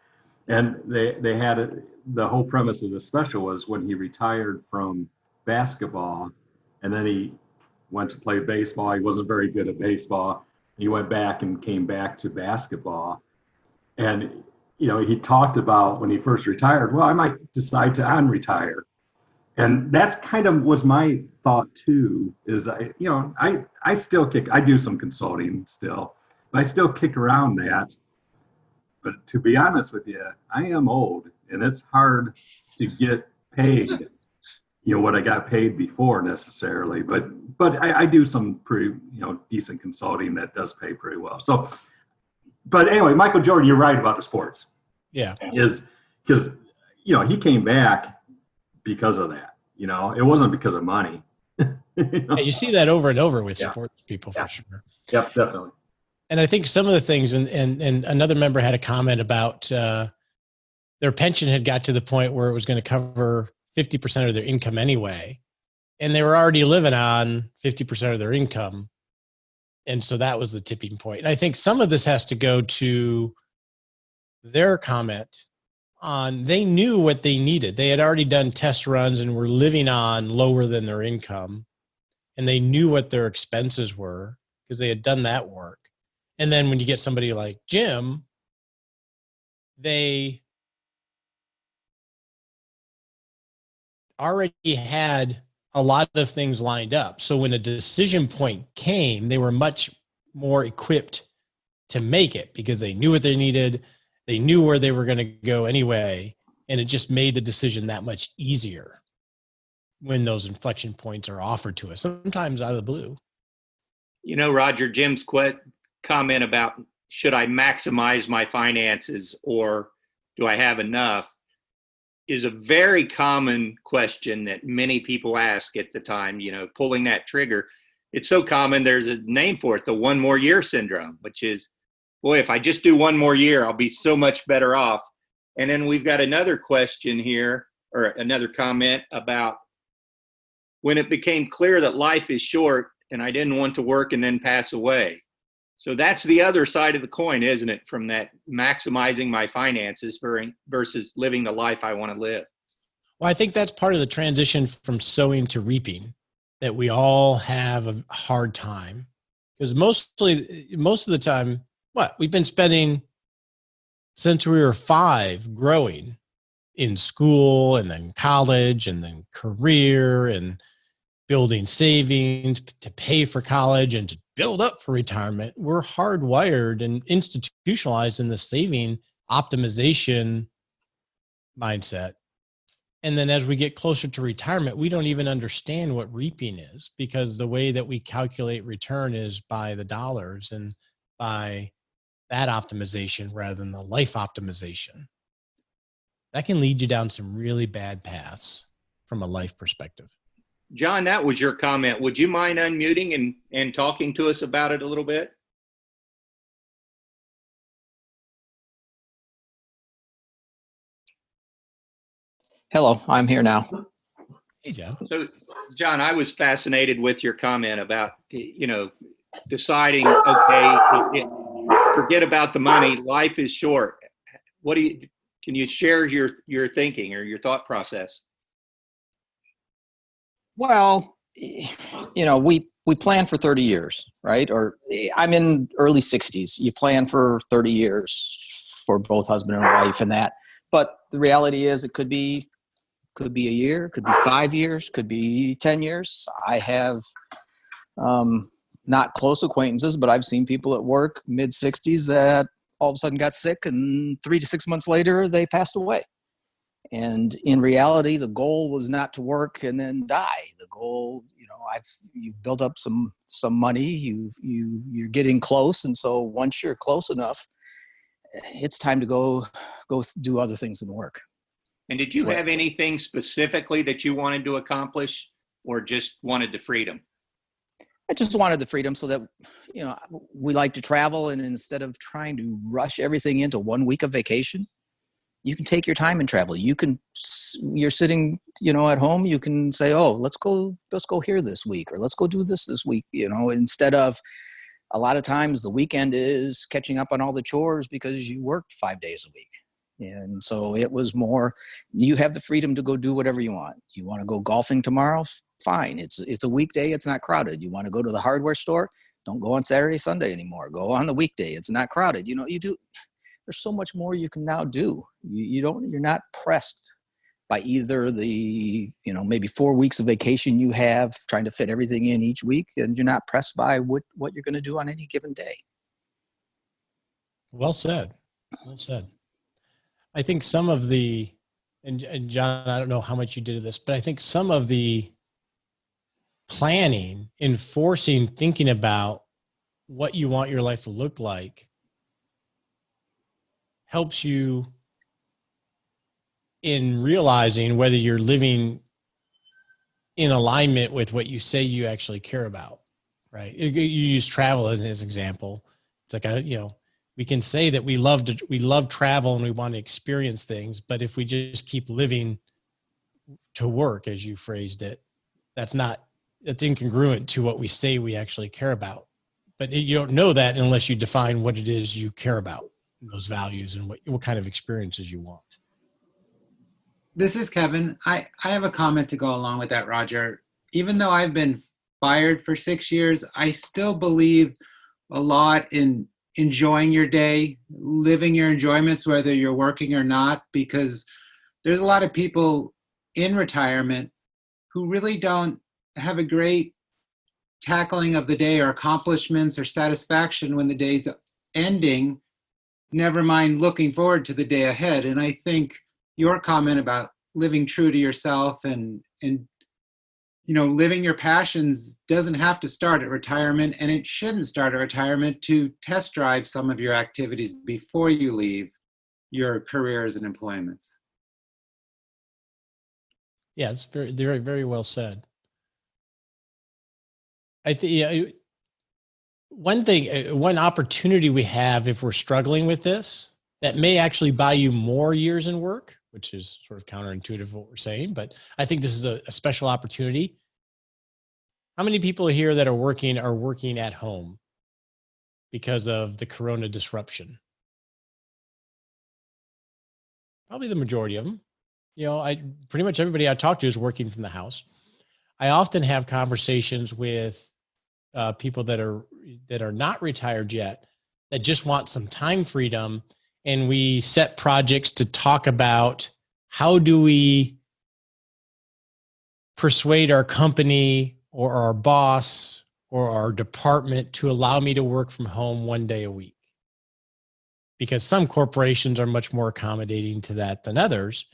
Speaker 3: And they had it, the whole premise of the special was when he retired from basketball, and then he went to play baseball. He wasn't very good at baseball. He went back and came back to basketball. And he talked about when he first retired, well, I might decide to unretire. And that's kind of was my thought too, is I still I do some consulting still, but I still kick around that. But to be honest with you, I am old, and it's hard to get paid, what I got paid before necessarily, but I do some pretty, decent consulting that does pay pretty well. So, but anyway, Michael Jordan, you're right about the sports.
Speaker 1: Yeah.
Speaker 3: Is because, he came back because of that. It wasn't because of money.
Speaker 1: Yeah, you see that over and over with
Speaker 3: Yeah.
Speaker 1: sports people for sure.
Speaker 3: Yep, definitely.
Speaker 1: And I think some of the things, and another member had a comment about their pension had got to the point where it was going to cover 50% of their income anyway. And they were already living on 50% of their income. And so that was the tipping point. And I think some of this has to go to their comment on, they knew what they needed. They had already done test runs and were living on lower than their income. And they knew what their expenses were because they had done that work. And then when you get somebody like Jim, they already had a lot of things lined up. So when a decision point came, they were much more equipped to make it because they knew what they needed. They knew where they were going to go anyway. And it just made the decision that much easier when those inflection points are offered to us, sometimes out of the blue.
Speaker 2: Roger, Jim's comment about should I maximize my finances or do I have enough is a very common question that many people ask at the time, pulling that trigger. It's so common, there's a name for it, the one more year syndrome, which is, boy, if I just do one more year, I'll be so much better off. And then we've got another question here, or another comment about when it became clear that life is short and I didn't want to work and then pass away. So that's the other side of the coin, isn't it? From that maximizing my finances versus living the life I want to live.
Speaker 1: Well, I think that's part of the transition from sowing to reaping that we all have a hard time, because most of the time, we've been spending since we were 5 growing in school and then college and then career and building savings to pay for college and to build up for retirement. We're hardwired and institutionalized in the saving optimization mindset. And then as we get closer to retirement, we don't even understand what reaping is, because the way that we calculate return is by the dollars and by that optimization rather than the life optimization. That can lead you down some really bad paths from a life perspective.
Speaker 2: John, that was your comment. Would you mind unmuting and talking to us about it a little bit?
Speaker 4: Hello, I'm here now.
Speaker 1: Hey, John.
Speaker 2: So, John, I was fascinated with your comment about, deciding, okay, forget about the money. Life is short. Can you share your thinking or your thought process?
Speaker 4: Well, we plan for 30 years, right? Or I'm in early 60s. You plan for 30 years for both husband and wife and that. But the reality is it could be a year, could be 5 years, could be 10 years. I have not close acquaintances, but I've seen people at work mid-60s that all of a sudden got sick, and 3 to 6 months later they passed away. And in reality, the goal was not to work and then die. The goal, you've built up some money, you're getting close, and so once you're close enough, it's time to go do other things than work.
Speaker 2: And did you have anything specifically that you wanted to accomplish, or just wanted the freedom?
Speaker 4: I just wanted the freedom so that, we like to travel, and instead of trying to rush everything into 1 week of vacation, you can take your time and travel. You're sitting, at home, you can say, oh, let's go here this week, or let's go do this week, instead of, a lot of times the weekend is catching up on all the chores because you worked 5 days a week. And so it was more, you have the freedom to go do whatever you want. You want to go golfing tomorrow? Fine. It's a weekday. It's not crowded. You want to go to the hardware store? Don't go on Saturday, Sunday anymore. Go on the weekday. It's not crowded. There's so much more you can now do. You're not pressed by either the, maybe 4 weeks of vacation you have trying to fit everything in each week, and you're not pressed by what you're going to do on any given day.
Speaker 1: Well said. Well said. I think some of the, and John, I don't know how much you did of this, but I think some of the planning, enforcing, thinking about what you want your life to look like helps you in realizing whether you're living in alignment with what you say you actually care about, right? You use travel as an example. It's like, we can say that we love travel and we want to experience things, but if we just keep living to work, as you phrased it, that's incongruent to what we say we actually care about. But you don't know that unless you define what it is you care about, those values, and what kind of experiences you want.
Speaker 5: This is Kevin. I have a comment to go along with that, Roger. Even though I've been fired for 6 years, I still believe a lot in enjoying your day, living your enjoyments, whether you're working or not, because there's a lot of people in retirement who really don't have a great tackling of the day or accomplishments or satisfaction when the day's ending, never mind looking forward to the day ahead. And I think your comment about living true to yourself and living your passions doesn't have to start at retirement, and it shouldn't start at retirement to test drive some of your activities before you leave your careers and employments.
Speaker 1: Yeah, it's very, very, very well said. I think one opportunity we have if we're struggling with this that may actually buy you more years in work, which is sort of counterintuitive what we're saying, but I think this is a special opportunity. How many people here that are working at home because of the corona disruption? Probably the majority of them. Pretty much everybody I talk to is working from the house. I often have conversations with people that are not retired yet that just want some time freedom, and we set projects to talk about how do we persuade our company or our boss or our department to allow me to work from home 1 day a week, because some corporations are much more accommodating to that than others.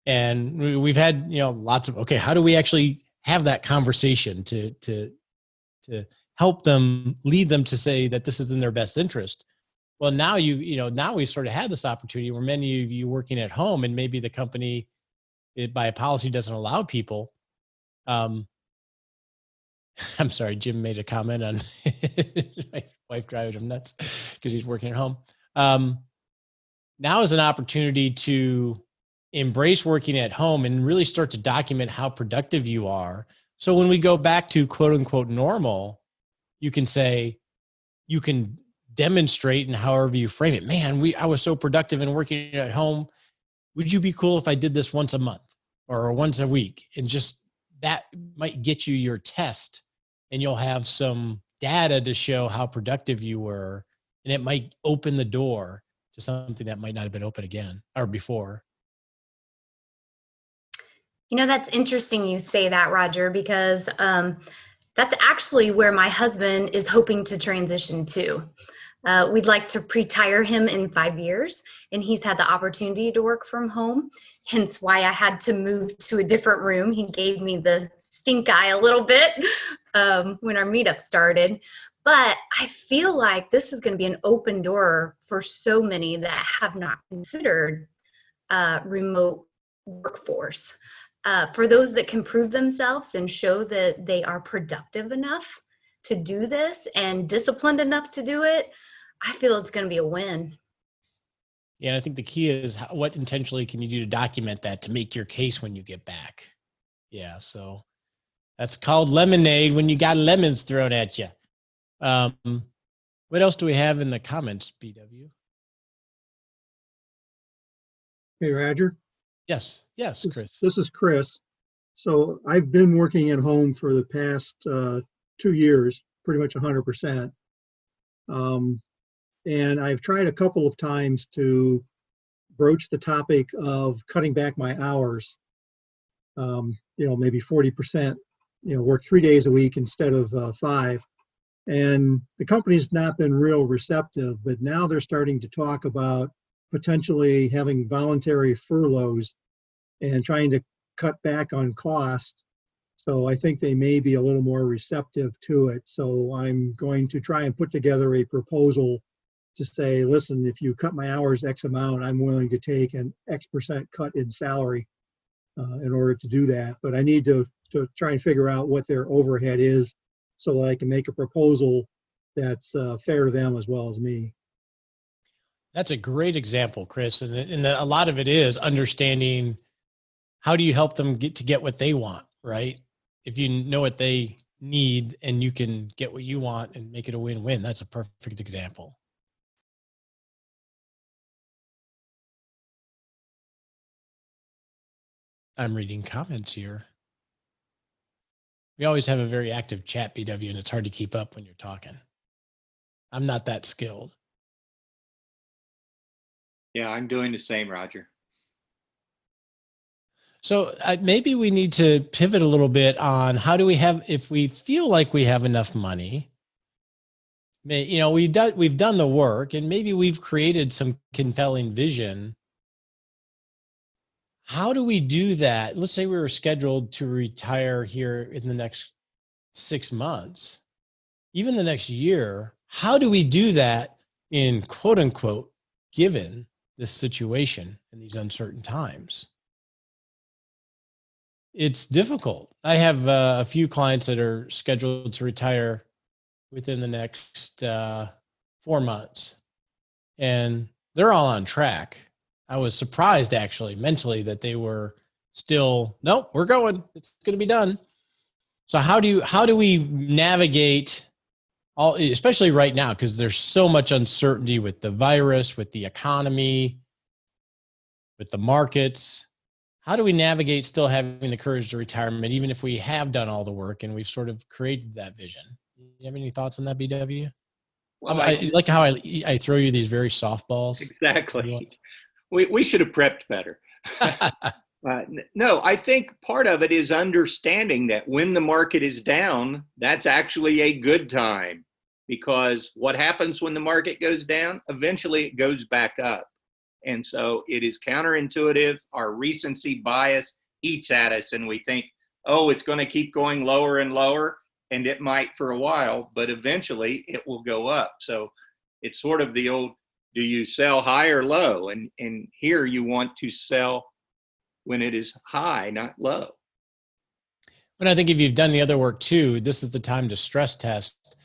Speaker 1: And we've had, lots of, okay, how do we actually have that conversation to help them, lead them to say that this is in their best interest? Well, now now we've sort of had this opportunity where many of you working at home, and maybe the company by a policy doesn't allow people. I'm sorry, Jim made a comment on my wife driving him nuts because he's working at home. Now is an opportunity to embrace working at home and really start to document how productive you are. So when we go back to quote unquote normal, you can say, you can demonstrate, and however you frame it, man, I was so productive in working at home. Would you be cool if I did this once a month or once a week? And just that might get you your test, and you'll have some data to show how productive you were. And it might open the door to something that might not have been open again or before.
Speaker 6: That's interesting you say that, Roger, because that's actually where my husband is hoping to transition to. We'd like to retire him in 5 years, and he's had the opportunity to work from home, hence why I had to move to a different room. He gave me the stink eye a little bit when our meetup started. But I feel like this is going to be an open door for so many that have not considered remote workforce. For those that can prove themselves and show that they are productive enough to do this and disciplined enough to do it, I feel it's going to be a win.
Speaker 1: Yeah, I think the key is what intentionally can you do to document that, to make your case when you get back. Yeah, so that's called lemonade when you got lemons thrown at you. What else do we have in the comments, BW?
Speaker 7: Hey, Roger.
Speaker 1: Yes, Chris.
Speaker 7: This is Chris. So I've been working at home for the past 2 years, pretty much 100%. And I've tried a couple of times to broach the topic of cutting back my hours, maybe 40%, work 3 days a week instead of 5. And the company's not been real receptive, but now they're starting to talk about potentially having voluntary furloughs and trying to cut back on cost. So I think they may be a little more receptive to it. So I'm going to try and put together a proposal to say, listen, if you cut my hours X amount, I'm willing to take an X% cut in salary in order to do that. But I need to try and figure out what their overhead is so that I can make a proposal that's fair to them as well as me.
Speaker 1: That's a great example, Chris. And a lot of it is understanding how do you help them get what they want, right? If you know what they need and you can get what you want and make it a win-win, that's a perfect example. I'm reading comments here. We always have a very active chat, BW, and it's hard to keep up when you're talking. I'm not that skilled.
Speaker 2: Yeah, I'm doing the same, Roger.
Speaker 1: So maybe we need to pivot a little bit on how do we have, if we feel like we have enough money, we've done the work and maybe we've created some compelling vision. how do we do that? Let's say we were scheduled to retire here in the next 6 months, even the next year. How do we do that in quote unquote, given this situation in these uncertain times? It's difficult. I have a few clients that are scheduled to retire within the next 4 months, and they're all on track. I was surprised actually mentally that they were still, nope, we're going, it's going to be done. So how do we navigate all, especially right now, because there's so much uncertainty with the virus, with the economy, with the markets? How do we navigate still having the courage to retirement, even if we have done all the work and we've sort of created that vision? You have any thoughts on that, BW?
Speaker 2: Well,
Speaker 1: I like how I throw you these very softballs.
Speaker 2: Exactly. We should have prepped better. No, I think part of it is understanding that when the market is down, that's actually a good time, because what happens when the market goes down? Eventually it goes back up. And so it is counterintuitive. Our recency bias eats at us and we think, oh, it's going to keep going lower and lower. And it might for a while, but eventually it will go up. So it's sort of the old, do you sell high or low? And here you want to sell when it is high, not low.
Speaker 1: But I think if you've done the other work too, this is the time to stress test.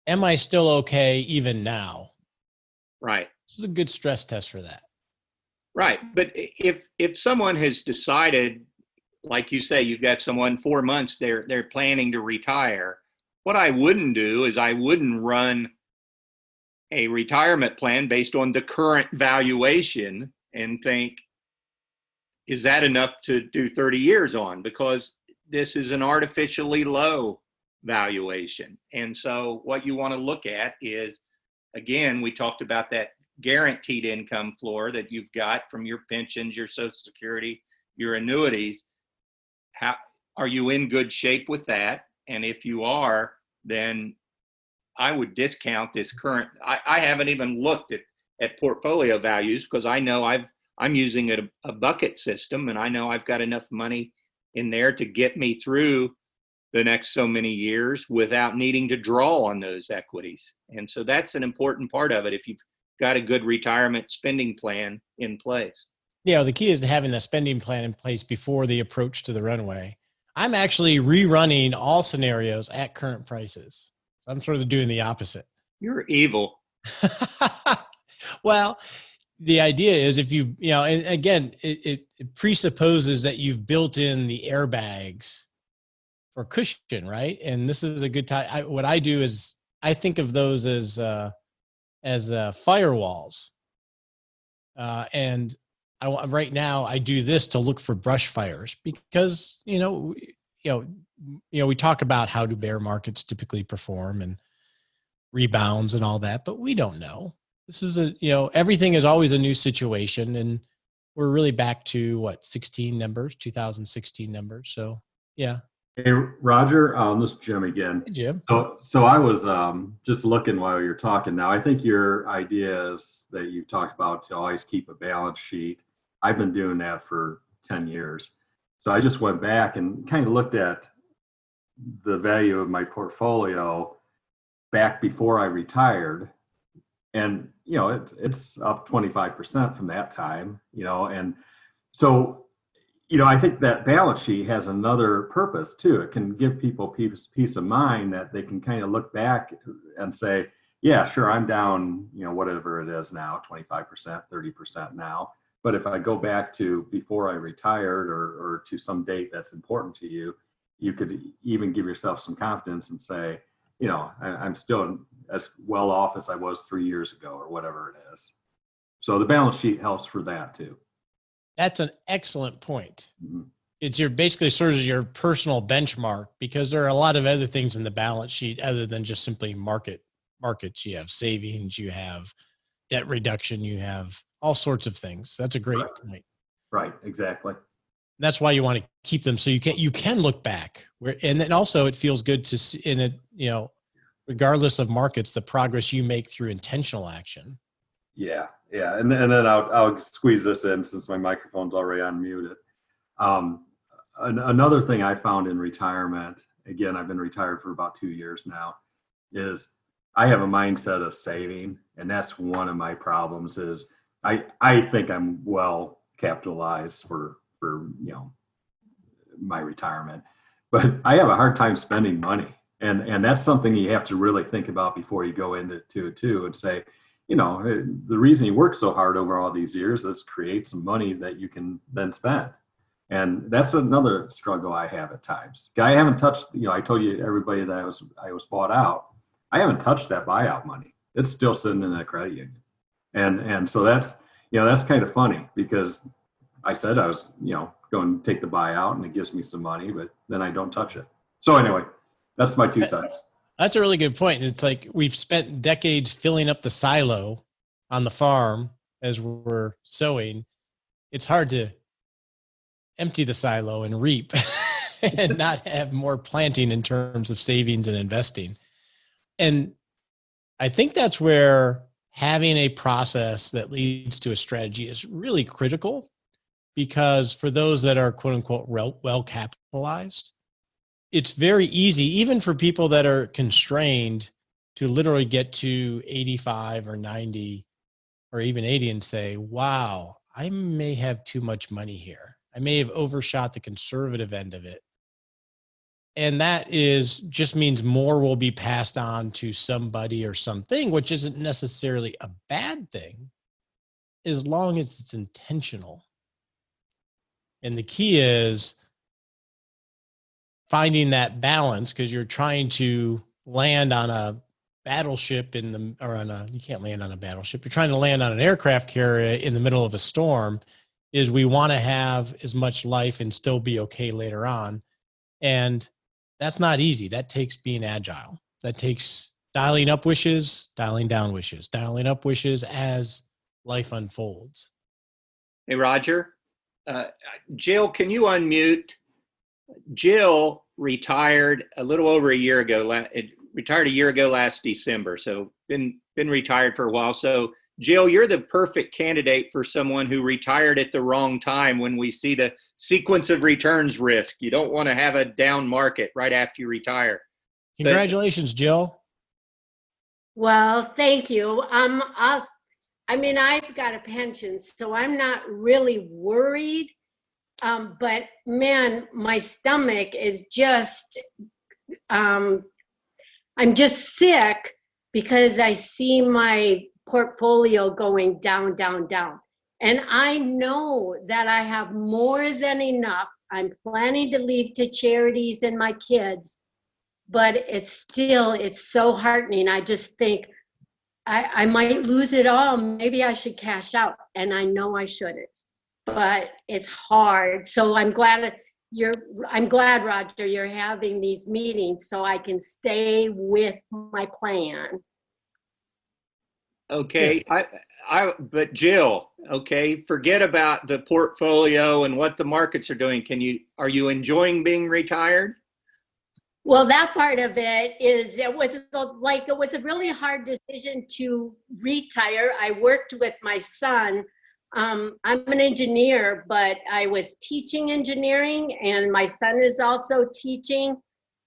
Speaker 1: Am I still okay even now?
Speaker 2: Right.
Speaker 1: This is a good stress test for that.
Speaker 2: Right. But if someone has decided, like you say, you've got someone 4 months, they're planning to retire. What I wouldn't do is I wouldn't run a retirement plan based on the current valuation and think, is that enough to do 30 years on? Because this is an artificially low valuation. And so what you want to look at is, again, we talked about that guaranteed income floor that you've got from your pensions, your Social Security, your annuities. How are you in good shape with that? And if you are, then I would discount this current. I haven't even looked at portfolio values because I know I'm using a bucket system, and I know I've got enough money in there to get me through the next so many years without needing to draw on those equities. And so that's an important part of it if you've got a good retirement spending plan in place.
Speaker 1: Yeah, the key is having the spending plan in place before the approach to the runway. I'm actually rerunning all scenarios at current prices. I'm sort of doing the opposite.
Speaker 2: You're evil.
Speaker 1: Well, the idea is if you know, and again, it presupposes that you've built in the airbags for cushion, right? And this is a good time. What I do is I think of those as firewalls. And right now I do this to look for brush fires because, we talk about how do bear markets typically perform and rebounds and all that, but we don't know. This is everything is always a new situation, and we're really back to 2016 numbers. So yeah.
Speaker 3: Hey, Roger, this is Jim again.
Speaker 1: Hey, Jim.
Speaker 3: So I was just looking while you're talking now. I think your idea is that you talked about to always keep a balance sheet. I've been doing that for 10 years. So I just went back and kind of looked at the value of my portfolio back before I retired. And, it's up 25% from that time, and so, I think that balance sheet has another purpose too. It can give people peace of mind that they can kind of look back and say, yeah, sure, I'm down, whatever it is now, 25%, 30% now. But if I go back to before I retired or to some date that's important to you, you could even give yourself some confidence and say, I'm still as well off as I was 3 years ago or whatever it is. So the balance sheet helps for that too.
Speaker 1: That's an excellent point.
Speaker 3: Mm-hmm.
Speaker 1: It's basically serves as your personal benchmark because there are a lot of other things in the balance sheet other than just simply markets. You have savings, you have debt reduction, you have all sorts of things. That's a great point.
Speaker 3: Right, exactly.
Speaker 1: That's why you want to keep them so you can look back. And then also it feels good to see in it, regardless of markets, the progress you make through intentional action.
Speaker 3: Yeah, yeah, and then I'll squeeze this in since my microphone's already unmuted. Another thing I found in retirement, again, I've been retired for about 2 years now, is I have a mindset of saving, and that's one of my problems. Is I think I'm well capitalized for my retirement, but I have a hard time spending money, and that's something you have to really think about before you go into it too, and say, the reason you work so hard over all these years is create some money that you can then spend. And that's another struggle I have at times. I haven't touched, I told you everybody that I was bought out. I haven't touched that buyout money. It's still sitting in that credit union. And so that's kind of funny, because I said I was, going to take the buyout and it gives me some money, but then I don't touch it. So anyway, that's my 2 cents.
Speaker 1: That's a really good point. It's like we've spent decades filling up the silo on the farm as we're sowing. It's hard to empty the silo and reap and not have more planting in terms of savings and investing. And I think that's where having a process that leads to a strategy is really critical, because for those that are quote unquote well capitalized, it's very easy, even for people that are constrained, to literally get to 85 or 90 or even 80 and say, wow, I may have too much money here. I may have overshot the conservative end of it. And that just means more will be passed on to somebody or something, which isn't necessarily a bad thing, as long as it's intentional. And the key is finding that balance, because you're trying to land on a battleship you can't land on a battleship. You're trying to land on an aircraft carrier in the middle of a storm. Is we want to have as much life and still be okay later on. And that's not easy. That takes being agile. That takes dialing up wishes, dialing down wishes, dialing up wishes as life unfolds.
Speaker 2: Hey, Roger. Jill, can you unmute? Jill retired a little over a year ago. Retired a year ago last December, so been retired for a while. So, Jill, you're the perfect candidate for someone who retired at the wrong time when we see the sequence of returns risk. You don't want to have a down market right after you retire.
Speaker 1: Congratulations, Jill.
Speaker 8: Well, thank you. I've got a pension, so I'm not really worried. But man, my stomach is just, I'm just sick because I see my portfolio going down, down, down. And I know that I have more than enough. I'm planning to leave to charities and my kids, but it's so heartening. I just think I might lose it all. Maybe I should cash out, and I know I shouldn't, but it's hard. So I'm glad, Roger, you're having these meetings so I can stay with my plan.
Speaker 2: Okay, but Jill, okay, forget about the portfolio and what the markets are doing. Are you enjoying being retired?
Speaker 8: Well, that part of it was a really hard decision to retire. I worked with my son. I'm an engineer, but I was teaching engineering, and my son is also teaching.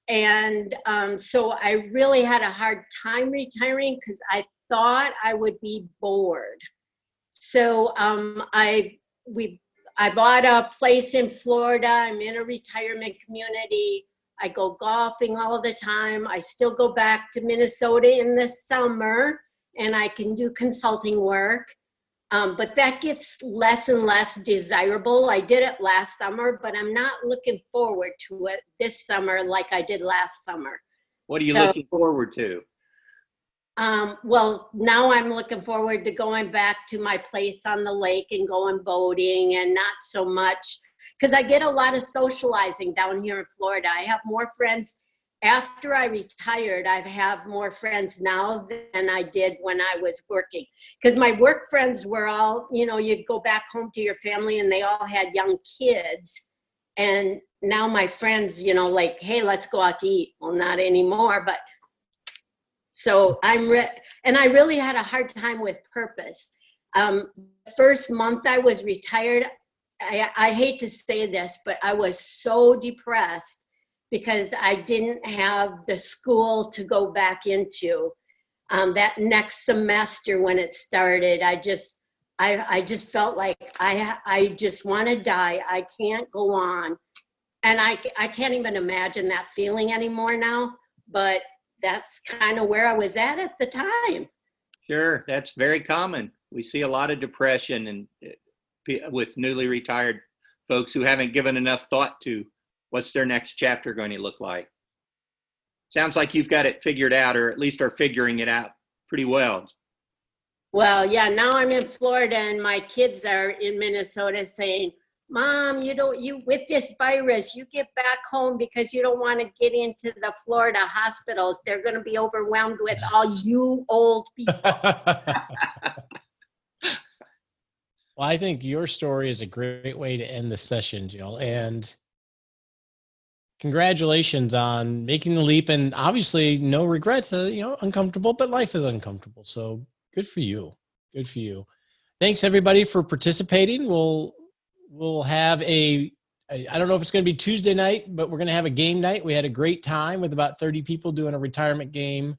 Speaker 8: And so I really had a hard time retiring because I thought I would be bored. So I bought a place in Florida. I'm in a retirement community. I go golfing all the time. I still go back to Minnesota in the summer, and I can do consulting work. But that gets less and less desirable. I did it last summer, but I'm not looking forward to it this summer like I did last summer.
Speaker 2: What are you looking forward to?
Speaker 8: Well, now I'm looking forward to going back to my place on the lake and going boating, and not so much, because I get a lot of socializing down here in Florida. I have more friends after I retired. I have more friends now than I did when I was working, because my work friends were all, you'd go back home to your family and they all had young kids. And now my friends, like, hey, let's go out to eat. Well, not anymore, but so and I really had a hard time with purpose. The first month I was retired, I hate to say this, but I was so depressed because I didn't have the school to go back into. That next semester when it started, I just felt like I just want to die. I can't go on. And I can't even imagine that feeling anymore now, but that's kind of where I was at the time.
Speaker 2: Sure, that's very common. We see a lot of depression and with newly retired folks who haven't given enough thought to what's their next chapter going to look like. Sounds like you've got it figured out, or at least are figuring it out pretty well.
Speaker 8: Well, yeah, now I'm in Florida and my kids are in Minnesota saying, Mom, you with this virus, you get back home because you don't want to get into the Florida hospitals. They're going to be overwhelmed with all you old people.
Speaker 1: Well, I think your story is a great way to end the session, Jill. And congratulations on making the leap. And obviously, no regrets. Uncomfortable, but life is uncomfortable. So good for you. Good for you. Thanks everybody for participating. We'll have I don't know if it's going to be Tuesday night, but we're going to have a game night. We had a great time with about 30 people doing a retirement game.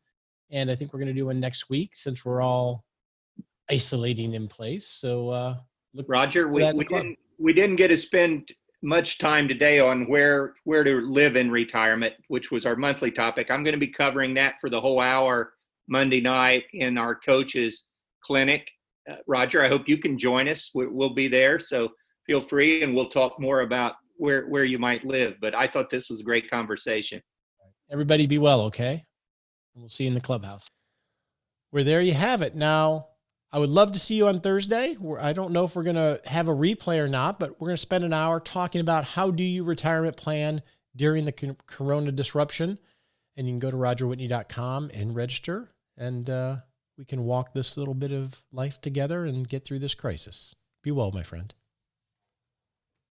Speaker 1: And I think we're going to do one next week since we're all isolating in place. So,
Speaker 2: Roger, we didn't get to spend much time today on where to live in retirement, which was our monthly topic. I'm going to be covering that for the whole hour Monday night in our coaches clinic. Roger, I hope you can join us. We'll be there. So feel free, and we'll talk more about where you might live. But I thought this was a great conversation.
Speaker 1: Everybody be well, okay? We'll see you in the clubhouse. Well, there you have it. Now, I would love to see you on Thursday. I don't know if we're going to have a replay or not, but we're going to spend an hour talking about how do you retirement plan during the corona disruption. And you can go to rogerwhitney.com and register, and we can walk this little bit of life together and get through this crisis. Be well, my friend.